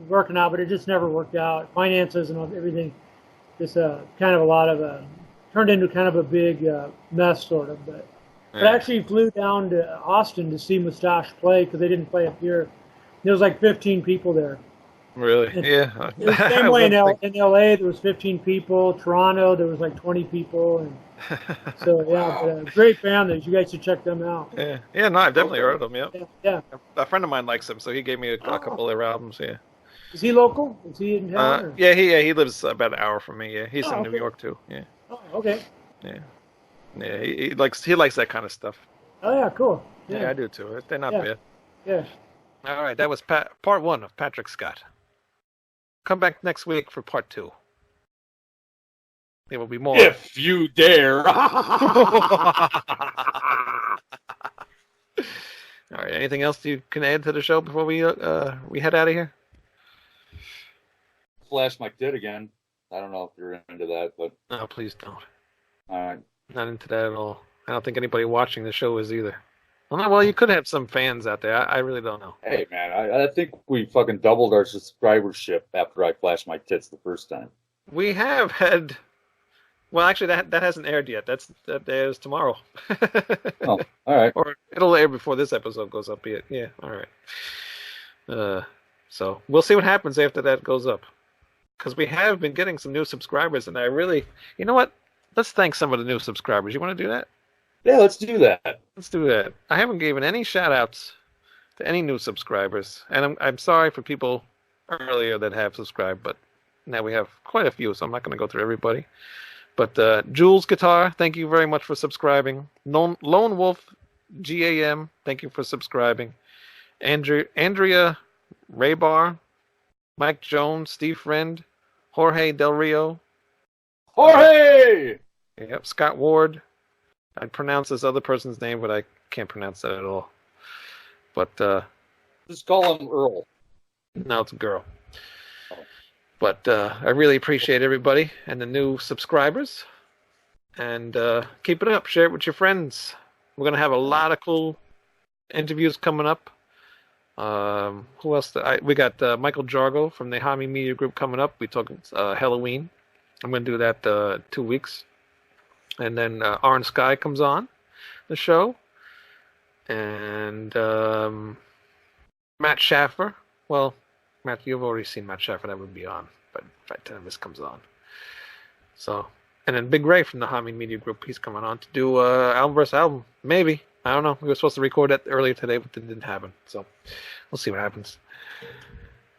working out, but it just never worked out. Finances and everything, just kind of a lot of turned into kind of a big mess, sort of. But I actually flew down to Austin to see Mustache play, because they didn't play up here. There was like 15 people there. Really? It was the same way in LA. There was 15 people. Toronto, there was like 20 people. And so but, great band. You guys should check them out. Yeah. No, I've definitely heard of them. Yeah. A friend of mine likes them, so he gave me a couple of their albums. Yeah. Is he local? Is he in town? He lives about an hour from me. Yeah, he's in New okay. York too. Yeah. Oh, okay. Yeah. Yeah, he likes that kind of stuff. Oh yeah, cool. Yeah, I do too. They're not bad. Yeah. All right, that was part 1 of Patrick Scott. Come back next week for part 2. There will be more. If you dare. All right. Anything else you can add to the show before we head out of here? Flash my tit again. I don't know if you're into that, but No, please don't. all right. Not into that at all. I don't think anybody watching the show is either. Well, you could have some fans out there. I really don't know. Hey, man, I think we fucking doubled our subscribership after I flashed my tits the first time. We have had. Well, actually, that hasn't aired yet. That airs tomorrow. Oh, all right. Or it'll air before this episode goes up. Yeah, all right. So we'll see what happens after that goes up. Because we have been getting some new subscribers, and I really, you know what? Let's thank some of the new subscribers. You want to do that? Yeah, let's do that. Let's do that. I haven't given any shout-outs to any new subscribers, and I'm sorry for people earlier that have subscribed, but now we have quite a few, so I'm not going to go through everybody. But Jules Guitar, thank you very much for subscribing. Lone Wolf GAM, thank you for subscribing. Andrea Raybar, Mike Jones, Steve Friend, Jorge Del Rio. Jorge! Yep, Scott Ward. I'd pronounce this other person's name, but I can't pronounce that at all. But just call him Earl. No, it's a girl. But I really appreciate everybody and the new subscribers. And keep it up. Share it with your friends. We're going to have a lot of cool interviews coming up. Who else? We got Michael Jargo from the Hami Media Group coming up. We talk Halloween. I'm going to do that 2 weeks. And then Orange Sky comes on the show. And Matt Schaffer. Well, Matt, you've already seen Matt Schaffer. That would be on by the time this comes on. So, and then Big Ray from the Hami Media Group. He's coming on to do album versus album. Maybe. I don't know. We were supposed to record that earlier today, but it didn't happen. So, we'll see what happens.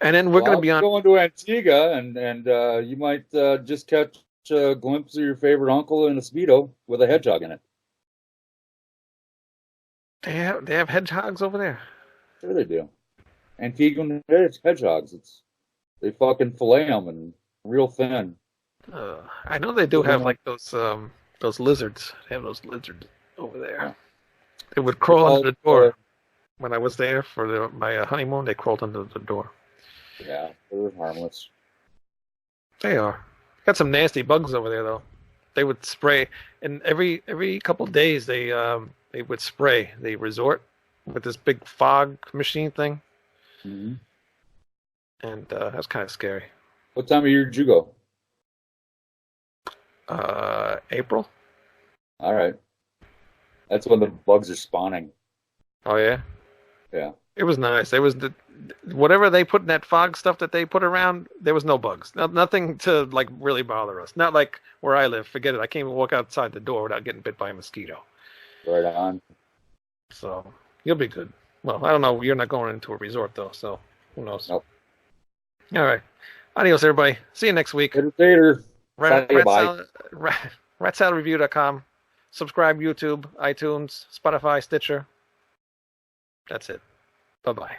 And then we're going to be on. Going to Antigua, and you might just catch a glimpse of your favorite uncle in a Speedo with a hedgehog in it. They have hedgehogs over there. Sure they do. Antiguan hedgehogs. They fucking fillet them and real thin. I know they do have like those lizards. They have those lizards over there. Yeah. They would crawl under the door. When I was there for my honeymoon, they crawled under the door. Yeah, they're harmless. They are. Got some nasty bugs over there though. They would spray, and every couple of days they would spray the resort with this big fog machine thing. Mm-hmm. And that's kind of scary. What time of year did you go? April. All right. That's when the bugs are spawning. Oh yeah. Yeah. It was nice. It was whatever they put in that fog stuff that they put around. There was no bugs. Nothing to like really bother us. Not like where I live. Forget it. I can't even walk outside the door without getting bit by a mosquito. Right on. So you'll be good. Well, I don't know. You're not going into a resort though, so who knows? Nope. All right. Adios, everybody. See you next week. Later. RatSaladReview.com. Subscribe YouTube, iTunes, Spotify, Stitcher. That's it. Bye-bye.